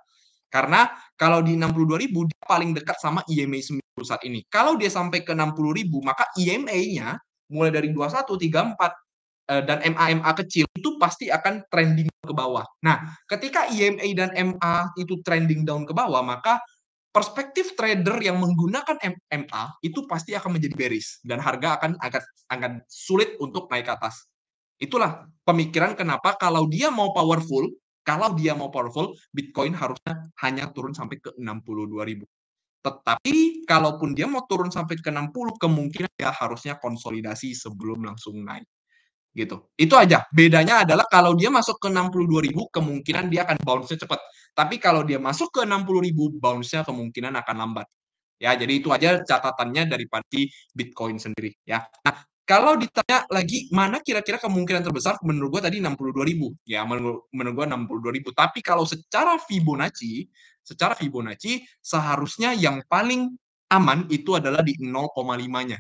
Karena kalau di 62.000 dia paling dekat sama EMA 90 saat ini. Kalau dia sampai ke 60.000, maka EMA-nya mulai dari 21, 34 dan MA kecil itu pasti akan trending ke bawah. Nah, ketika EMA dan MA itu trending down ke bawah, maka perspektif trader yang menggunakan MA itu pasti akan menjadi bearish dan harga akan sulit untuk naik ke atas. Itulah pemikiran kenapa kalau dia mau powerful, Bitcoin harusnya hanya turun sampai ke 62.000. Tetapi kalaupun dia mau turun sampai ke 60, kemungkinan dia harusnya konsolidasi sebelum langsung naik gitu. Itu aja. Bedanya adalah kalau dia masuk ke 62.000 kemungkinan dia akan bounce-nya cepat. Tapi kalau dia masuk ke 60.000 bounce-nya kemungkinan akan lambat. Ya, jadi itu aja catatannya daripada Bitcoin sendiri ya. Nah, kalau ditanya lagi mana kira-kira kemungkinan terbesar, menurut gua tadi 62.000 ya, menurut gua 62.000. Tapi kalau secara Fibonacci seharusnya yang paling aman itu adalah di 0,5-nya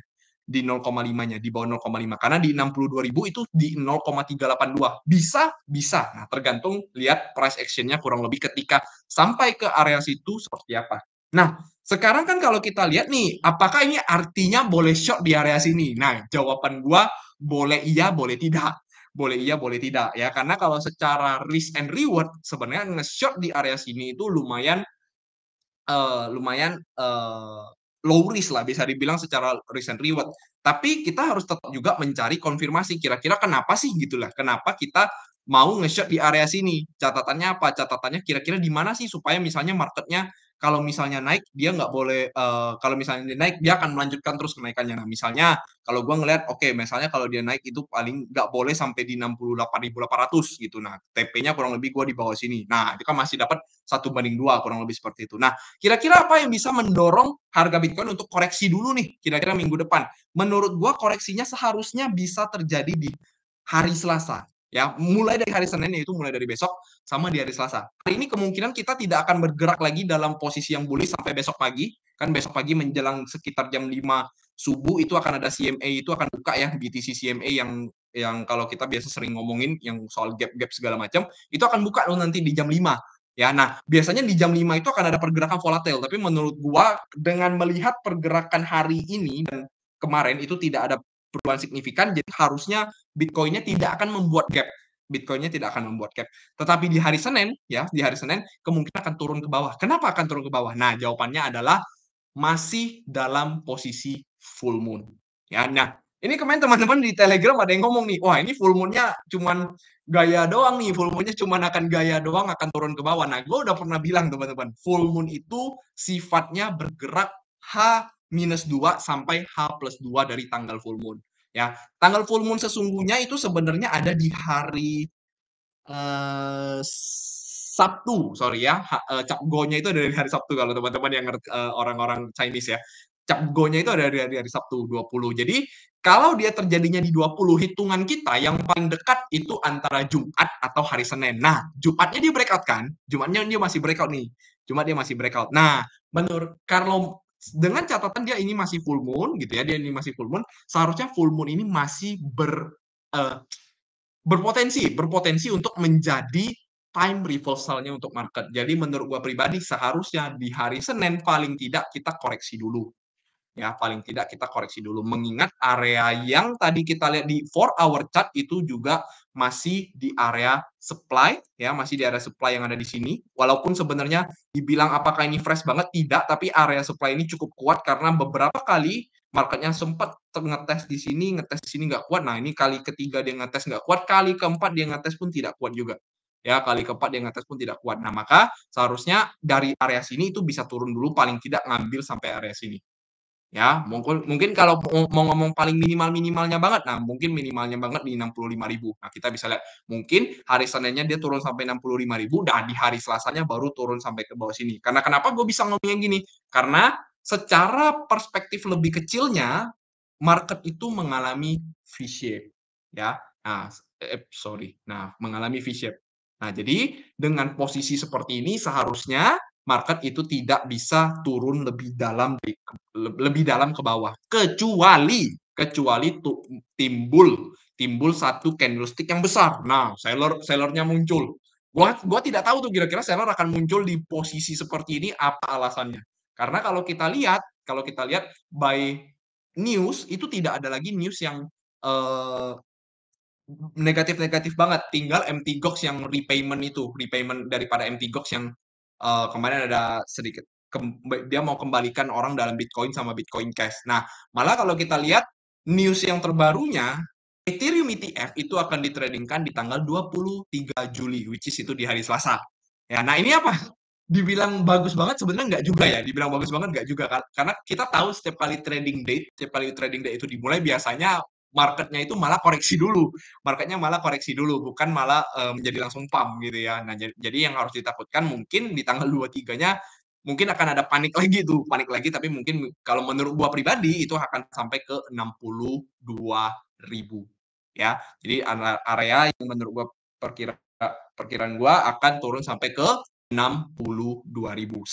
di 0,5-nya, di bawah 0,5. Karena di 62.000 itu di 0,382. Bisa, bisa. Nah, tergantung lihat price action-nya kurang lebih ketika sampai ke area situ seperti apa. Nah, sekarang kan kalau kita lihat nih, apakah ini artinya boleh short di area sini? Nah, jawaban gua boleh iya, boleh tidak. Boleh iya, boleh tidak ya. Karena kalau secara risk and reward sebenarnya nge-short di area sini itu lumayan low risk lah bisa dibilang secara risk and reward. Tapi kita harus tetap juga mencari konfirmasi kira-kira kenapa sih gitulah. Kenapa kita mau nge-short di area sini? Catatannya apa? Catatannya kira-kira di mana sih supaya misalnya marketnya kalau misalnya naik dia nggak boleh kalau misalnya dia naik dia akan melanjutkan terus kenaikannya. Nah, misalnya kalau gue ngelihat oke, misalnya kalau dia naik itu paling nggak boleh sampai di 68.800 gitu. Nah, TP-nya kurang lebih gue di bawah sini. Nah, itu kan masih dapat 1/2 kurang lebih seperti itu. Nah, kira-kira apa yang bisa mendorong harga Bitcoin untuk koreksi dulu nih, kira-kira minggu depan? Menurut gua koreksinya seharusnya bisa terjadi di hari Selasa. Ya, mulai dari hari Senin yaitu mulai dari besok sama di hari Selasa. Hari ini kemungkinan kita tidak akan bergerak lagi dalam posisi yang bullish sampai besok pagi. Kan besok pagi menjelang sekitar jam 5 subuh itu akan ada CMA itu akan buka ya BTC CMA yang kalau kita biasa sering ngomongin yang soal gap-gap segala macam, itu akan buka loh nanti di jam 5. Ya, nah biasanya di jam 5 itu akan ada pergerakan volatil, tapi menurut gua dengan melihat pergerakan hari ini dan kemarin itu tidak ada perubahan signifikan, jadi harusnya Bitcoin-nya tidak akan membuat gap. Bitcoin-nya tidak akan membuat gap. Tetapi di hari Senin, ya, di hari Senin kemungkinan akan turun ke bawah. Kenapa akan turun ke bawah? Nah, jawabannya adalah masih dalam posisi full moon. Ya, nah, ini kemarin teman-teman di Telegram ada yang ngomong nih, wah ini full moon-nya cuman gaya doang nih, full moon-nya cuman akan gaya doang, akan turun ke bawah. Nah, gue udah pernah bilang teman-teman, full moon itu sifatnya bergerak H-2 sampai H+2 dari tanggal full moon. Ya, tanggal full moon sesungguhnya itu sebenarnya ada di hari Sabtu, sorry ya, Cap Go-nya itu ada dari hari Sabtu kalau teman-teman yang ngerti orang-orang Chinese ya. Cap Go-nya itu ada dari hari Sabtu 20. Jadi kalau dia terjadinya di 20, hitungan kita yang paling dekat itu antara Jumat atau hari Senin. Nah, Jumatnya dia breakout kan? Jumatnya dia masih breakout nih. Jumat dia masih breakout. Nah, menurut kalau dengan catatan dia ini masih full moon gitu ya, dia ini masih full moon, seharusnya full moon ini masih eh, berpotensi untuk menjadi time reversalnya untuk market. Jadi menurut gua pribadi seharusnya di hari Senin paling tidak kita koreksi dulu. Ya, paling tidak kita koreksi dulu. Mengingat area yang tadi kita lihat di 4 hour chart itu juga masih di area supply, ya, masih di area supply yang ada di sini. Walaupun sebenarnya dibilang apakah ini fresh banget, tidak, tapi area supply ini cukup kuat karena beberapa kali marketnya sempat ngetes di sini, ngetes di sini nggak kuat. Nah, ini kali ketiga dia ngetes nggak kuat, kali keempat dia ngetes pun tidak kuat juga. Ya, kali keempat dia ngetes pun tidak kuat. Nah, maka seharusnya dari area sini itu bisa turun dulu, paling tidak ngambil sampai area sini. Ya, mungkin kalau mau ngomong paling minimalnya banget, nah mungkin minimalnya banget di 65.000. Nah, kita bisa lihat mungkin hari Seninnya dia turun sampai 65.000, dan di hari Selasanya baru turun sampai ke bawah sini. Karena kenapa gue bisa ngomong yang gini? Karena secara perspektif lebih kecilnya, market itu mengalami V-shape, ya. Nah, sorry. Nah, mengalami V-shape. Nah, jadi dengan posisi seperti ini seharusnya market itu tidak bisa turun lebih dalam ke bawah, kecuali tuh timbul satu candlestick yang besar. Nah, sellernya muncul. Gua tidak tahu tuh kira-kira seller akan muncul di posisi seperti ini apa alasannya. Karena kalau kita lihat by news itu tidak ada lagi news yang eh, negatif-negatif banget. Tinggal MT Gox yang repayment daripada MT Gox yang kemarin ada sedikit dia mau kembalikan orang dalam Bitcoin sama Bitcoin Cash. Nah, malah kalau kita lihat news yang terbarunya, Ethereum ETF itu akan ditradingkan di tanggal 23 Juli, which is itu di hari Selasa. Ya, nah ini apa? Dibilang bagus banget sebenarnya nggak juga ya. Dibilang bagus banget nggak juga kan? Karena kita tahu setiap kali trading date itu dimulai biasanya marketnya itu malah koreksi dulu. Marketnya malah koreksi dulu, bukan malah menjadi langsung pump gitu ya. Nah, jadi yang harus ditakutkan mungkin di tanggal 23-nya mungkin akan ada panik lagi, tapi mungkin kalau menurut gua pribadi itu akan sampai ke 62.000 ya. Jadi area yang menurut gua perkiraan gua akan turun sampai ke 62.000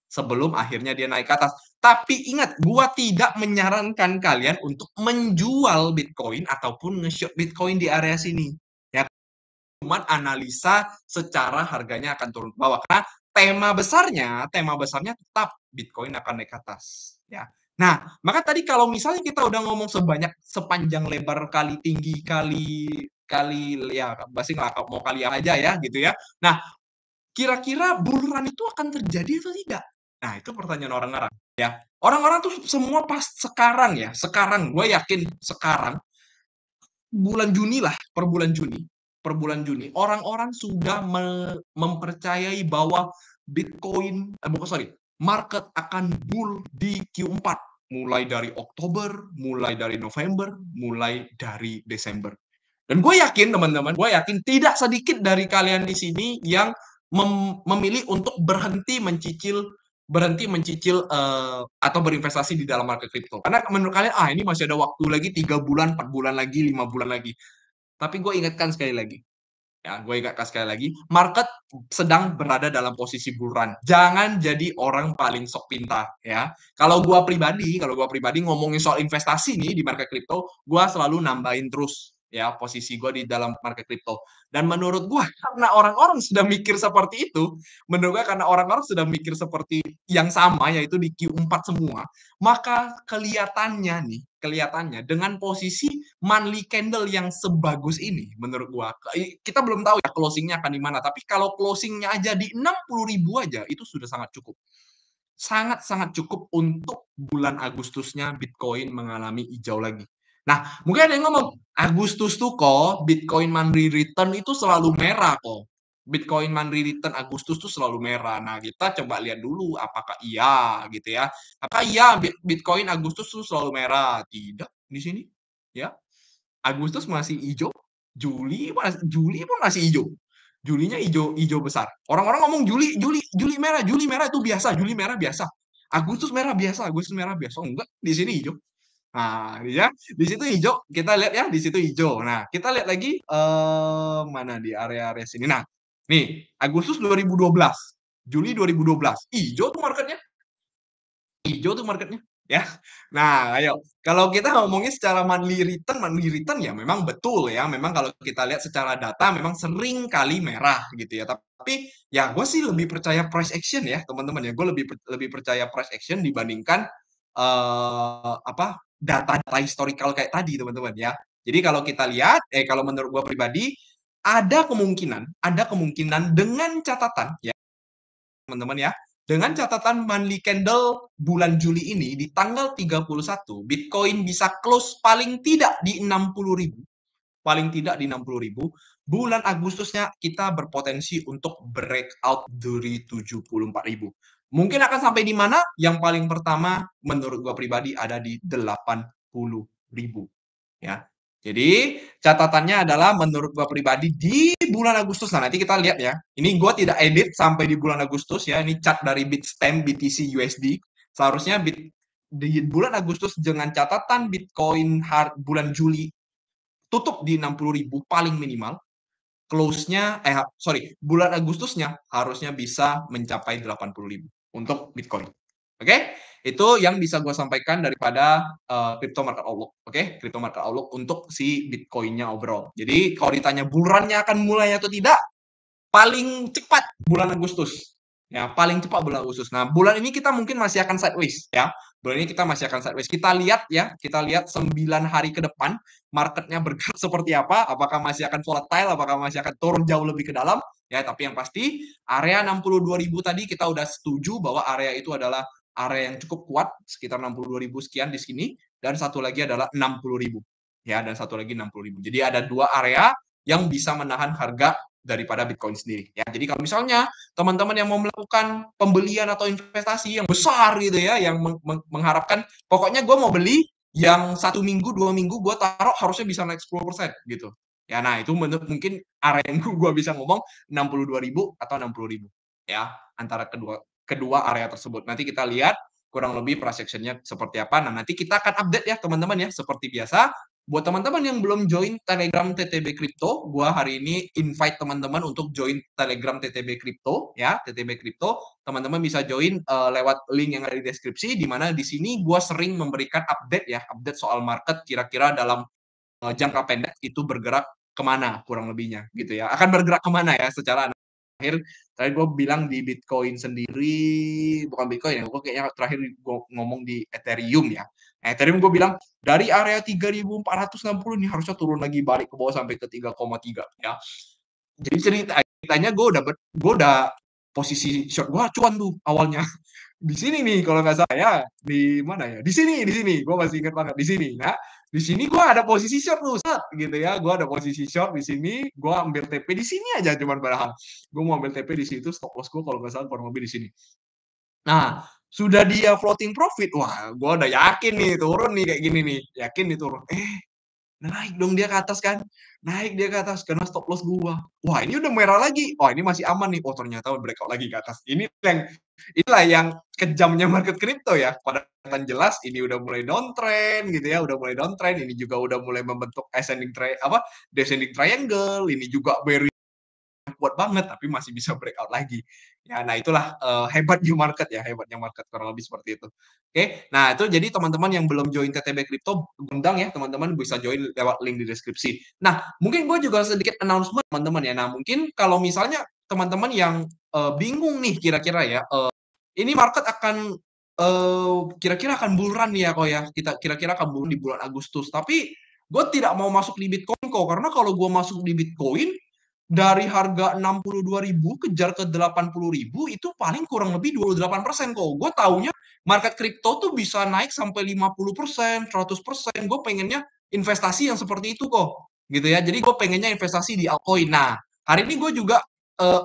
sebelum akhirnya dia naik ke atas. Tapi ingat, gua tidak menyarankan kalian untuk menjual Bitcoin ataupun nge-short Bitcoin di area sini. Ya, cuman analisa secara harganya akan turun ke bawah. Karena tema besarnya tetap Bitcoin akan naik ke atas. Ya. Nah, maka tadi kalau misalnya kita udah ngomong sepanjang lebar kali tinggi kali ya basing lah mau kali aja ya gitu ya. Nah, kira-kira bull run itu akan terjadi atau tidak? Nah, itu pertanyaan orang-orang ya. Orang-orang tuh semua pas sekarang gue yakin sekarang bulan Juni lah, per bulan Juni, orang-orang sudah mempercayai bahwa Bitcoin, bukan sorry, market akan bull di Q4, mulai dari Oktober, mulai dari November, mulai dari Desember. Dan gue yakin teman-teman, gue yakin tidak sedikit dari kalian di sini yang memilih untuk berhenti mencicil atau berinvestasi di dalam market kripto. Karena menurut kalian, ini masih ada waktu lagi 3 bulan, 4 bulan lagi, 5 bulan lagi. Tapi gue ingatkan sekali lagi, market sedang berada dalam posisi bull run. Jangan jadi orang paling sok pintar ya. Kalau gue pribadi ngomongin soal investasi nih di market kripto, gue selalu nambahin terus ya posisi gue di dalam market kripto. Dan menurut gue karena orang-orang sudah mikir seperti itu, yang sama yaitu di Q4 semua, maka kelihatannya dengan posisi monthly candle yang sebagus ini menurut gua, kita belum tahu ya closingnya akan di mana, tapi kalau closingnya aja di 60.000 aja itu sudah sangat cukup. sangat-sangat cukup untuk bulan Agustusnya Bitcoin mengalami hijau lagi. Nah, mungkin ada yang ngomong, Agustus tuh kok Bitcoin monthly return itu selalu merah kok. Bitcoin monthly return Agustus tuh selalu merah. Nah, kita coba lihat dulu apakah iya gitu ya. Apakah iya Bitcoin Agustus tuh selalu merah? Tidak di sini. Ya, Agustus masih hijau, Juli pun masih hijau. Julinya hijau hijau besar. Orang-orang ngomong Juli merah itu biasa, Juli merah biasa. Agustus merah biasa. Oh, enggak, di sini hijau. Nah, ya, di situ hijau. Kita lihat ya, di situ hijau. Nah, kita lihat lagi mana di area-area sini. Nah, nih, Agustus 2012, Juli 2012. Hijau tuh marketnya. Hijau tuh marketnya, ya. Nah, ayo, kalau kita ngomongin secara monthly return ya memang betul ya, memang kalau kita lihat secara data memang sering kali merah gitu ya. Tapi ya gue sih lebih percaya price action ya teman-teman ya. Gue lebih percaya price action dibandingkan apa data-data historical kayak tadi teman-teman ya. Jadi kalau kita lihat, kalau menurut gue pribadi ada kemungkinan dengan catatan ya teman-teman ya. Dengan catatan monthly candle bulan Juli ini di tanggal 31, Bitcoin bisa close paling tidak di 60.000. Paling tidak di 60.000. Bulan Agustusnya kita berpotensi untuk breakout dari 74.000. Mungkin akan sampai di mana? Yang paling pertama menurut gua pribadi ada di 80.000 ya. Jadi catatannya adalah menurut gua pribadi di bulan Agustus. Nah, nanti kita lihat ya. Ini gua tidak edit sampai di bulan Agustus ya. Ini chart dari Bitstamp BTC USD. Seharusnya di bulan Agustus dengan catatan Bitcoin bulan Juli tutup di 60.000 paling minimal. Close-nya bulan Agustusnya harusnya bisa mencapai 80.000 untuk Bitcoin. Oke, itu yang bisa gue sampaikan daripada crypto market outlook. Oke, crypto market outlook untuk si Bitcoin-nya overall. Jadi kalau ditanya bulannya akan mulai atau tidak, paling cepat bulan Agustus. Ya, paling cepat bulan Agustus. Nah, bulan ini kita mungkin masih akan sideways ya. Bulan ini kita masih akan sideways. Kita lihat ya, kita lihat 9 hari ke depan marketnya bergerak seperti apa, apakah masih akan volatile, apakah masih akan turun jauh lebih ke dalam ya, tapi yang pasti area 62.000 tadi kita udah setuju bahwa area itu adalah area yang cukup kuat sekitar 62.000 sekian di sini dan satu lagi adalah 60.000 ya, dan satu lagi 60.000. Jadi ada dua area yang bisa menahan harga daripada Bitcoin sendiri ya. Jadi kalau misalnya teman-teman yang mau melakukan pembelian atau investasi yang besar gitu ya, yang mengharapkan pokoknya gue mau beli yang 1 minggu 2 minggu gue taruh harusnya bisa naik 10% gitu ya. Nah, itu mungkin area yang gue bisa ngomong 62.000 atau 60.000 ya, antara kedua area tersebut. Nanti kita lihat kurang lebih price action-nya seperti apa. Nah, nanti kita akan update ya teman-teman ya, seperti biasa. Buat teman-teman yang belum join Telegram TTB Crypto, gua hari ini invite teman-teman untuk join Telegram TTB Crypto ya, TTB Crypto. Teman-teman bisa join lewat link yang ada di deskripsi, di mana di sini gua sering memberikan update ya, update soal market kira-kira dalam jangka pendek itu bergerak kemana kurang lebihnya gitu ya. Akan bergerak kemana ya secara terakhir gue bilang di Bitcoin sendiri, bukan Bitcoin ya, gue kayaknya terakhir gue ngomong di Ethereum ya. Ethereum gue bilang dari area 3.460 ini harusnya turun lagi balik ke bawah sampai ke 3,3 ya. Jadi ceritanya gue udah posisi short gue cuan tuh awalnya di sini nih kalau nggak salah ya, di mana ya, di sini gue masih ingat banget di sini. Nah, di sini gue ada posisi short tuh gitu ya, gue ada posisi short di sini, gue ambil TP di sini aja cuman padahal gue mau ambil TP di situ, stop loss gue kalau nggak salah kurang lebih di sini. Nah, sudah dia floating profit, wah gue udah yakin nih turun nih kayak gini nih, yakin nih turun. Naik dong dia ke atas kan, naik dia ke atas karena stop loss gua. Wah, ini udah merah lagi. Wah, ini masih aman nih. Oh, ternyata breakout lagi ke atas. Inilah yang kejamnya market kripto ya. Pada kelihatan jelas ini udah mulai downtrend gitu ya, udah mulai downtrend. Ini juga udah mulai membentuk descending triangle. Ini juga very kuat banget tapi masih bisa breakout lagi. Ya, nah itulah hebatnya market ya, hebatnya market kurang lebih seperti itu. Oke, nah itu jadi teman-teman yang belum join TTB Crypto, undang ya teman-teman bisa join lewat link di deskripsi. Nah, mungkin gue juga sedikit announcement teman-teman ya. Nah, mungkin kalau misalnya teman-teman yang bingung nih kira-kira ya, ini market akan kira-kira akan bull run ya kok ya. Kita kira-kira akan bull run di bulan Agustus. Tapi gue tidak mau masuk di Bitcoin kok, karena kalau gue masuk di Bitcoin dari harga 62.000 kejar ke 80.000 itu paling kurang lebih 28% kok. Gue taunya market kripto tuh bisa naik sampai 50%, 100%. Gue pengennya investasi yang seperti itu kok. Gitu ya. Jadi gue pengennya investasi di altcoin. Nah, hari ini gue juga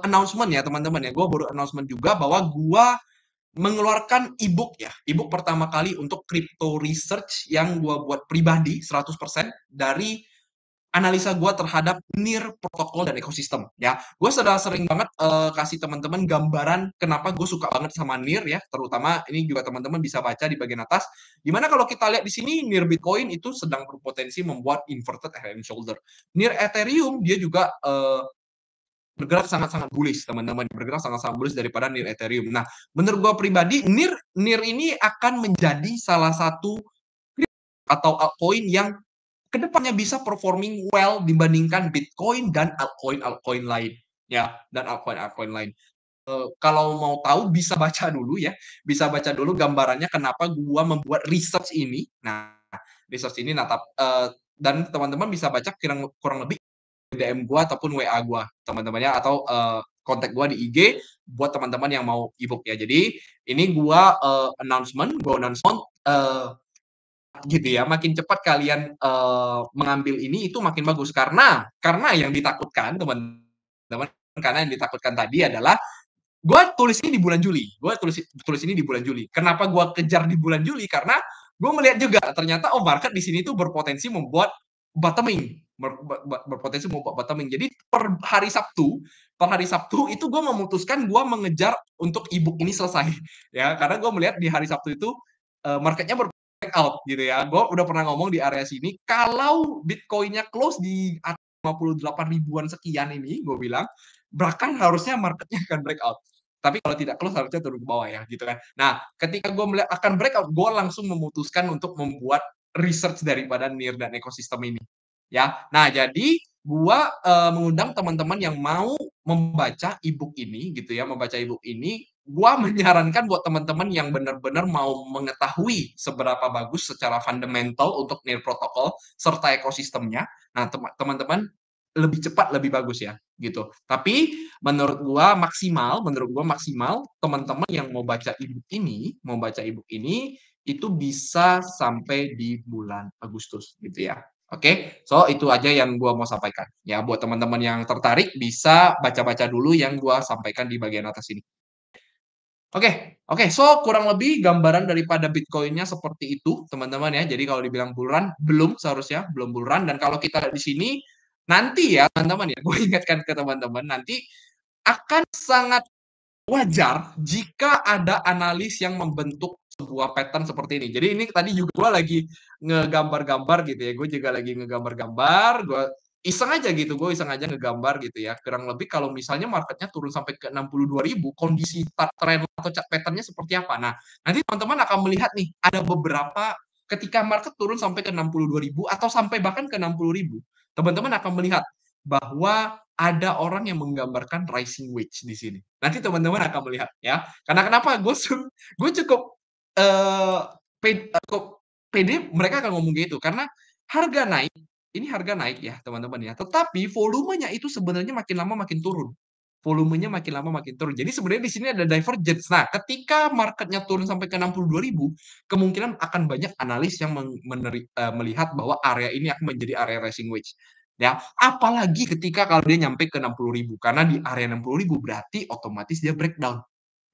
announcement ya teman-teman ya. Gue baru announcement juga bahwa gue mengeluarkan e-book ya. E-book pertama kali untuk crypto research yang gue buat pribadi 100% dari analisa gue terhadap NIR protokol dan ekosistem ya. Gue sudah sering banget kasih teman-teman gambaran kenapa gue suka banget sama NIR ya, terutama ini juga teman-teman bisa baca di bagian atas. Dimana kalau kita lihat di sini NIR Bitcoin itu sedang berpotensi membuat inverted head and shoulder. NIR Ethereum dia juga bergerak sangat-sangat bullish teman-teman, bergerak sangat-sangat bullish daripada NIR Ethereum. Nah, menurut gue pribadi NIR ini akan menjadi salah satu atau altcoin yang kedepannya bisa performing well dibandingkan Bitcoin dan altcoin lain ya, dan altcoin lain. Kalau mau tahu bisa baca dulu ya, bisa baca dulu gambarannya kenapa gua membuat research ini. Nah, research ini dan teman-teman bisa baca kurang lebih DM gua ataupun WA gua teman-teman ya, atau kontak gua di IG buat teman-teman yang mau ebook ya. Jadi ini gua announcement gitu ya, makin cepat kalian mengambil ini itu makin bagus karena yang ditakutkan teman-teman, karena yang ditakutkan tadi adalah gue tulis ini di bulan Juli, gue tulis ini di bulan Juli. Kenapa gue kejar di bulan Juli? Karena gue melihat juga ternyata market di sini tuh berpotensi membuat bottoming, berpotensi membuat bottoming. Jadi per hari Sabtu itu gue memutuskan gue mengejar untuk ebook ini selesai ya, karena gue melihat di hari Sabtu itu marketnya out gitu ya. Gue udah pernah ngomong di area sini, kalau Bitcoinnya close di 58 ribuan sekian ini, gue bilang, bahkan harusnya marketnya akan breakout. Tapi kalau tidak close harusnya turun ke bawah ya, gitu kan. Nah, ketika gue melihat akan breakout, gue langsung memutuskan untuk membuat research daripada NIR dan ekosistem ini. Ya, nah jadi gue mengundang teman-teman yang mau membaca ebook ini, gitu ya, membaca ebook ini. Gue menyarankan buat teman-teman yang benar-benar mau mengetahui seberapa bagus secara fundamental untuk NIR protokol serta ekosistemnya. Nah, teman-teman lebih cepat lebih bagus ya gitu. Tapi menurut gua maksimal teman-teman yang mau baca ebook ini itu bisa sampai di bulan Agustus gitu ya. Oke, so itu aja yang gua mau sampaikan. Ya, buat teman-teman yang tertarik bisa baca-baca dulu yang gua sampaikan di bagian atas ini. Oke, so kurang lebih gambaran daripada Bitcoin-nya seperti itu, teman-teman ya. Jadi kalau dibilang bull run, belum seharusnya, belum bull run. Dan kalau kita lihat di sini, nanti ya teman-teman ya, gue ingatkan ke teman-teman, nanti akan sangat wajar jika ada analis yang membentuk sebuah pattern seperti ini. Jadi ini tadi juga gue lagi ngegambar-gambar gitu ya. Gue juga lagi ngegambar-gambar, gue iseng aja gitu, gue iseng aja ngegambar gitu ya. Kurang lebih kalau misalnya marketnya turun sampai ke 62.000, kondisi trend atau chart patternnya seperti apa. Nah, nanti teman-teman akan melihat nih, ada beberapa ketika market turun sampai ke 62.000 atau sampai bahkan ke 60.000, teman-teman akan melihat bahwa ada orang yang menggambarkan rising wedge di sini. Nanti teman-teman akan melihat ya. Karena kenapa? Gue cukup cukup pede mereka akan ngomong gitu karena harga naik, ini harga naik ya teman-teman ya. Tetapi volumenya itu sebenarnya makin lama makin turun. Volumenya makin lama makin turun. Jadi sebenarnya di sini ada divergence. Nah, ketika marketnya turun sampai ke 62.000, kemungkinan akan banyak analis yang melihat bahwa area ini akan menjadi area rising wedge. Ya, apalagi ketika kalau dia nyampe ke 60.000 karena di area 60.000 berarti otomatis dia breakdown.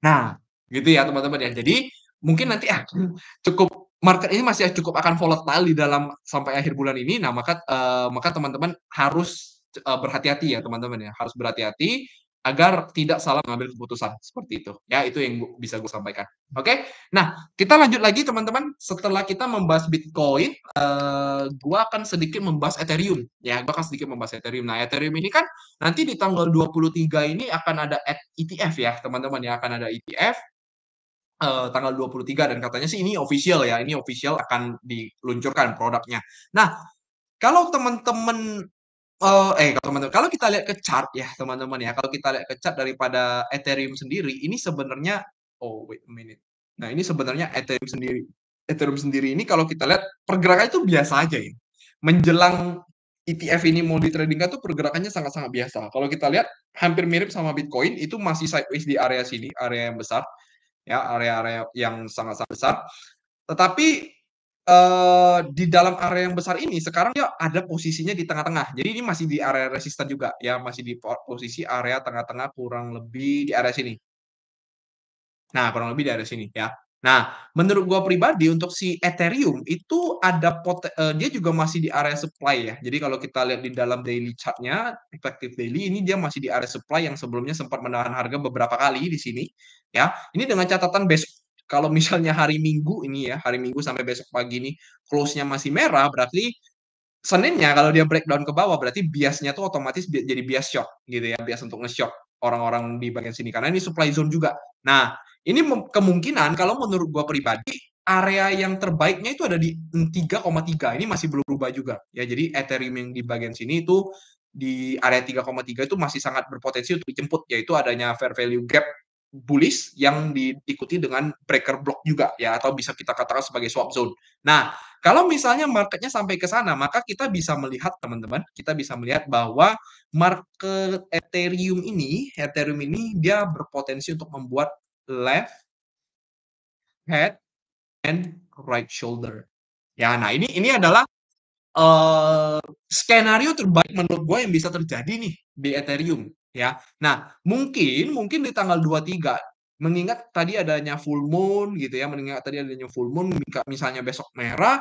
Nah, gitu ya teman-teman ya. Jadi mungkin nanti cukup market ini masih cukup akan volatile di dalam sampai akhir bulan ini. Nah, maka teman-teman harus berhati-hati ya teman-teman ya. Harus berhati-hati agar tidak salah mengambil keputusan seperti itu. Ya, itu yang bisa gue sampaikan. Oke. Nah, kita lanjut lagi teman-teman. Setelah kita membahas Bitcoin, gue akan sedikit membahas Ethereum. Ya, gue akan sedikit membahas Ethereum. Nah, Ethereum ini kan nanti di tanggal 23 ini akan ada ETF ya, teman-teman ya, akan ada ETF tanggal 23 dan katanya sih ini official ya, ini official akan diluncurkan produknya. Nah, kalau teman-teman kalau kita lihat ke chart ya, teman-teman ya, kalau kita lihat ke chart daripada Ethereum sendiri, ini sebenarnya wait a minute. Nah, ini sebenarnya Ethereum sendiri. Ethereum sendiri ini kalau kita lihat pergerakannya itu biasa aja ya. Menjelang ETF ini mau di-trading-kan tuh pergerakannya sangat-sangat biasa. Kalau kita lihat hampir mirip sama Bitcoin, itu masih sideways di area sini, area yang besar, ya, area-area yang sangat-sangat besar. Tetapi di dalam area yang besar ini sekarang dia ada posisinya di tengah-tengah. Jadi ini masih di area resisten juga, ya, masih di posisi area tengah-tengah kurang lebih di area sini. Nah, kurang lebih dari sini ya. Nah, menurut gua pribadi untuk si Ethereum itu ada dia juga masih di area supply ya. Jadi kalau kita lihat di dalam daily chart-nya, effective daily ini dia masih di area supply yang sebelumnya sempat menahan harga beberapa kali di sini ya. Ini dengan catatan besok kalau misalnya hari Minggu ini ya, hari Minggu sampai besok pagi ini close-nya masih merah, berarti Seninnya kalau dia breakdown ke bawah berarti biasnya tuh otomatis jadi bias short gitu ya, bias untuk nge-short orang-orang di bagian sini karena ini supply zone juga. Nah, ini kemungkinan kalau menurut gua pribadi area yang terbaiknya itu ada di 3,3. Ini masih belum berubah juga ya. Jadi Ethereum yang di bagian sini itu di area 3,3 itu masih sangat berpotensi untuk dijemput yaitu adanya fair value gap bullish yang diikuti dengan breaker block juga ya atau bisa kita katakan sebagai swap zone. Nah, kalau misalnya marketnya sampai ke sana, maka kita bisa melihat teman-teman, kita bisa melihat bahwa market Ethereum ini dia berpotensi untuk membuat left, head, and right shoulder. Ya, nah ini adalah skenario terbaik menurut gue yang bisa terjadi nih di Ethereum ya. Nah, mungkin di tanggal 23 mengingat tadi adanya full moon gitu ya, mengingat tadi adanya full moon, misalnya besok merah,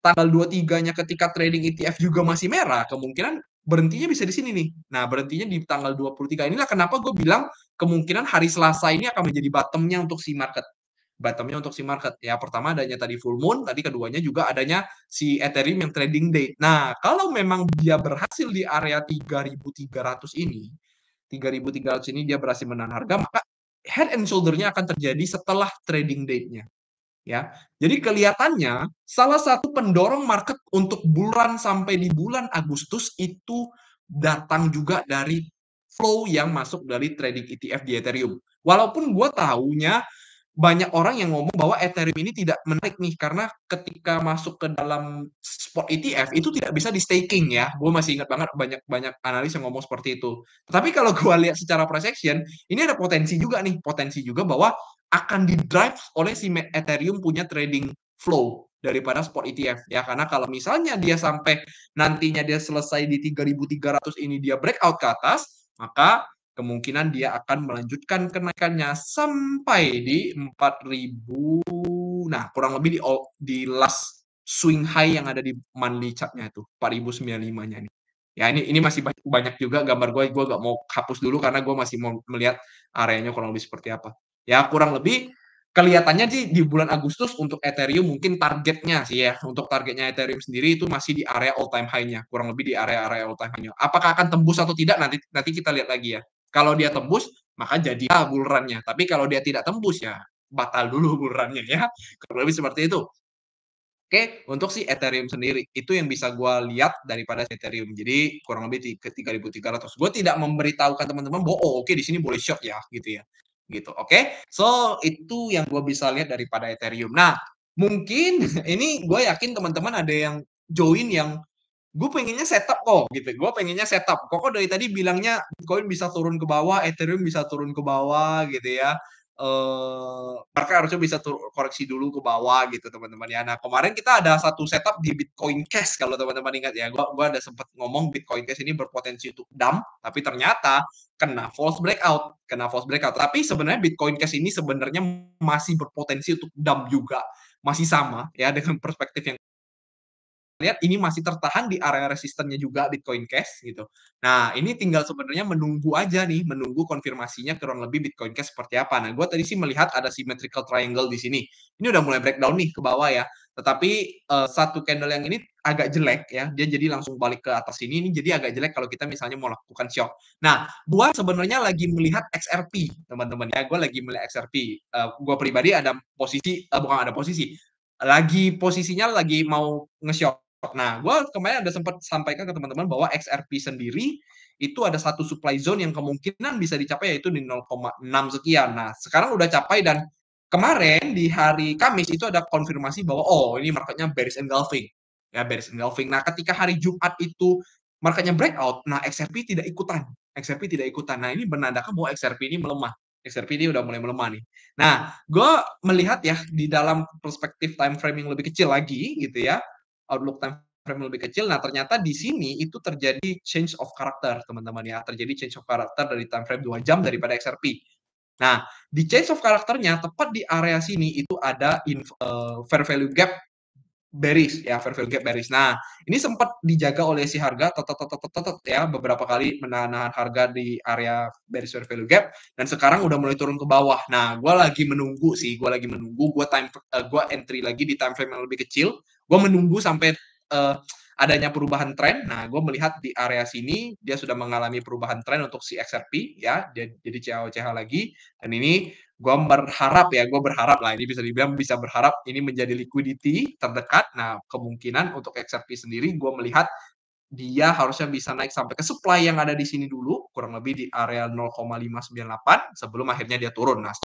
tanggal 23-nya ketika trading ETF juga masih merah, kemungkinan berhentinya bisa di sini nih. Nah, berhentinya di tanggal 23. Inilah kenapa gue bilang kemungkinan hari Selasa ini akan menjadi bottom-nya untuk si market. Bottom-nya untuk si market. Ya, pertama adanya tadi full moon, tadi keduanya juga adanya si Ethereum yang trading day. Nah, kalau memang dia berhasil di area 3.300 ini, 3.300 ini dia berhasil menahan harga, maka head and shoulder-nya akan terjadi setelah trading date-nya ya. Jadi kelihatannya salah satu pendorong market untuk bulan sampai di bulan Agustus itu datang juga dari flow yang masuk dari trading ETF di Ethereum. Walaupun gue tahunya banyak orang yang ngomong bahwa Ethereum ini tidak menarik nih karena ketika masuk ke dalam spot ETF itu tidak bisa di staking ya. Gue masih ingat banget banyak banyak analis yang ngomong seperti itu. Tapi kalau gue lihat secara price action, ini ada potensi juga nih, potensi juga bahwa akan di drive oleh si Ethereum punya trading flow daripada spot ETF ya. Karena kalau misalnya dia sampai nantinya dia selesai di 3.300 ini dia breakout ke atas, maka kemungkinan dia akan melanjutkan kenaikannya sampai di 4.000. Nah, kurang lebih di last swing high yang ada di monthly chart-nya itu, 4.095-nya nih. Ya, ini masih banyak juga gambar gue gak mau hapus dulu karena gue masih mau melihat areanya kurang lebih seperti apa. Ya, kurang lebih kelihatannya sih di bulan Agustus untuk Ethereum mungkin targetnya sih ya, untuk targetnya Ethereum sendiri itu masih di area all time high-nya, kurang lebih di area-area all time high-nya. Apakah akan tembus atau tidak nanti kita lihat lagi ya. Kalau dia tembus, maka jadilah bull run-nya. Tapi kalau dia tidak tembus ya batal dulu bull run-nya ya. Kurang lebih seperti itu. Oke, untuk si Ethereum sendiri itu yang bisa gue lihat daripada Ethereum. Jadi kurang lebih ke 3.300. Gue tidak memberitahukan teman-teman bahwa oh oke di sini boleh short ya gitu ya. Gitu. Oke. So itu yang gue bisa lihat daripada Ethereum. Nah, mungkin ini gue yakin teman-teman ada yang join yang gue pengennya setup kok gitu. Gue pengennya setup. Kok dari tadi bilangnya Bitcoin bisa turun ke bawah, Ethereum bisa turun ke bawah gitu ya. Mereka harusnya bisa koreksi dulu ke bawah gitu teman-teman ya. Nah kemarin kita ada satu setup di Bitcoin Cash kalau teman-teman ingat ya. Gua ada sempat ngomong Bitcoin Cash ini berpotensi untuk dump, tapi ternyata kena false breakout. Tapi sebenarnya Bitcoin Cash ini sebenarnya masih berpotensi untuk dump juga, masih sama ya dengan perspektif yang lihat ini masih tertahan di area resistennya juga Bitcoin Cash gitu. Nah, ini tinggal sebenarnya menunggu aja nih, menunggu konfirmasinya kurang lebih Bitcoin Cash seperti apa. Nah, gue tadi sih melihat ada symmetrical triangle di sini. Ini udah mulai breakdown nih ke bawah ya. Tetapi satu candle yang ini agak jelek ya, dia jadi langsung balik ke atas ini jadi agak jelek kalau kita misalnya mau lakukan short. Nah, gue sebenarnya lagi melihat XRP, teman-teman ya. Gue lagi melihat XRP. Gue pribadi ada posisi, bukan ada posisi, lagi posisinya lagi mau nge-short. Nah, gue kemarin ada sempat sampaikan ke teman-teman bahwa XRP sendiri itu ada satu supply zone yang kemungkinan bisa dicapai yaitu di 0,6 sekian. Nah, sekarang udah capai dan kemarin di hari Kamis itu ada konfirmasi bahwa oh ini marketnya bearish engulfing. ya bearish engulfing. Nah, ketika hari Jumat itu marketnya breakout, nah XRP tidak ikutan. XRP tidak ikutan. Nah, ini menandakan bahwa XRP ini melemah. XRP ini udah mulai melemah nih. Nah, gue melihat ya di dalam perspektif time frame yang lebih kecil lagi gitu ya, outlook time frame lebih kecil. Nah, ternyata di sini itu terjadi change of character, teman-teman ya. Terjadi change of character dari time frame 2 jam daripada XRP. Nah, di change of karakternya tepat di area sini itu ada fair value gap bearish ya, fair value gap bearish. Nah, ini sempat dijaga oleh si harga ya beberapa kali menahan harga di area bearish fair value gap dan sekarang udah mulai turun ke bawah. Nah, gue lagi menunggu sih, gue entry lagi di time frame yang lebih kecil. Gue menunggu sampai adanya perubahan tren. Nah, gue melihat di area sini dia sudah mengalami perubahan tren untuk si XRP ya, jadi CH lagi. Dan ini gue berharap lah ini bisa dibilang bisa berharap ini menjadi liquidity terdekat. Nah, kemungkinan untuk XRP sendiri gue melihat dia harusnya bisa naik sampai ke supply yang ada di sini dulu, kurang lebih di area 0,598 sebelum akhirnya dia turun. Nah,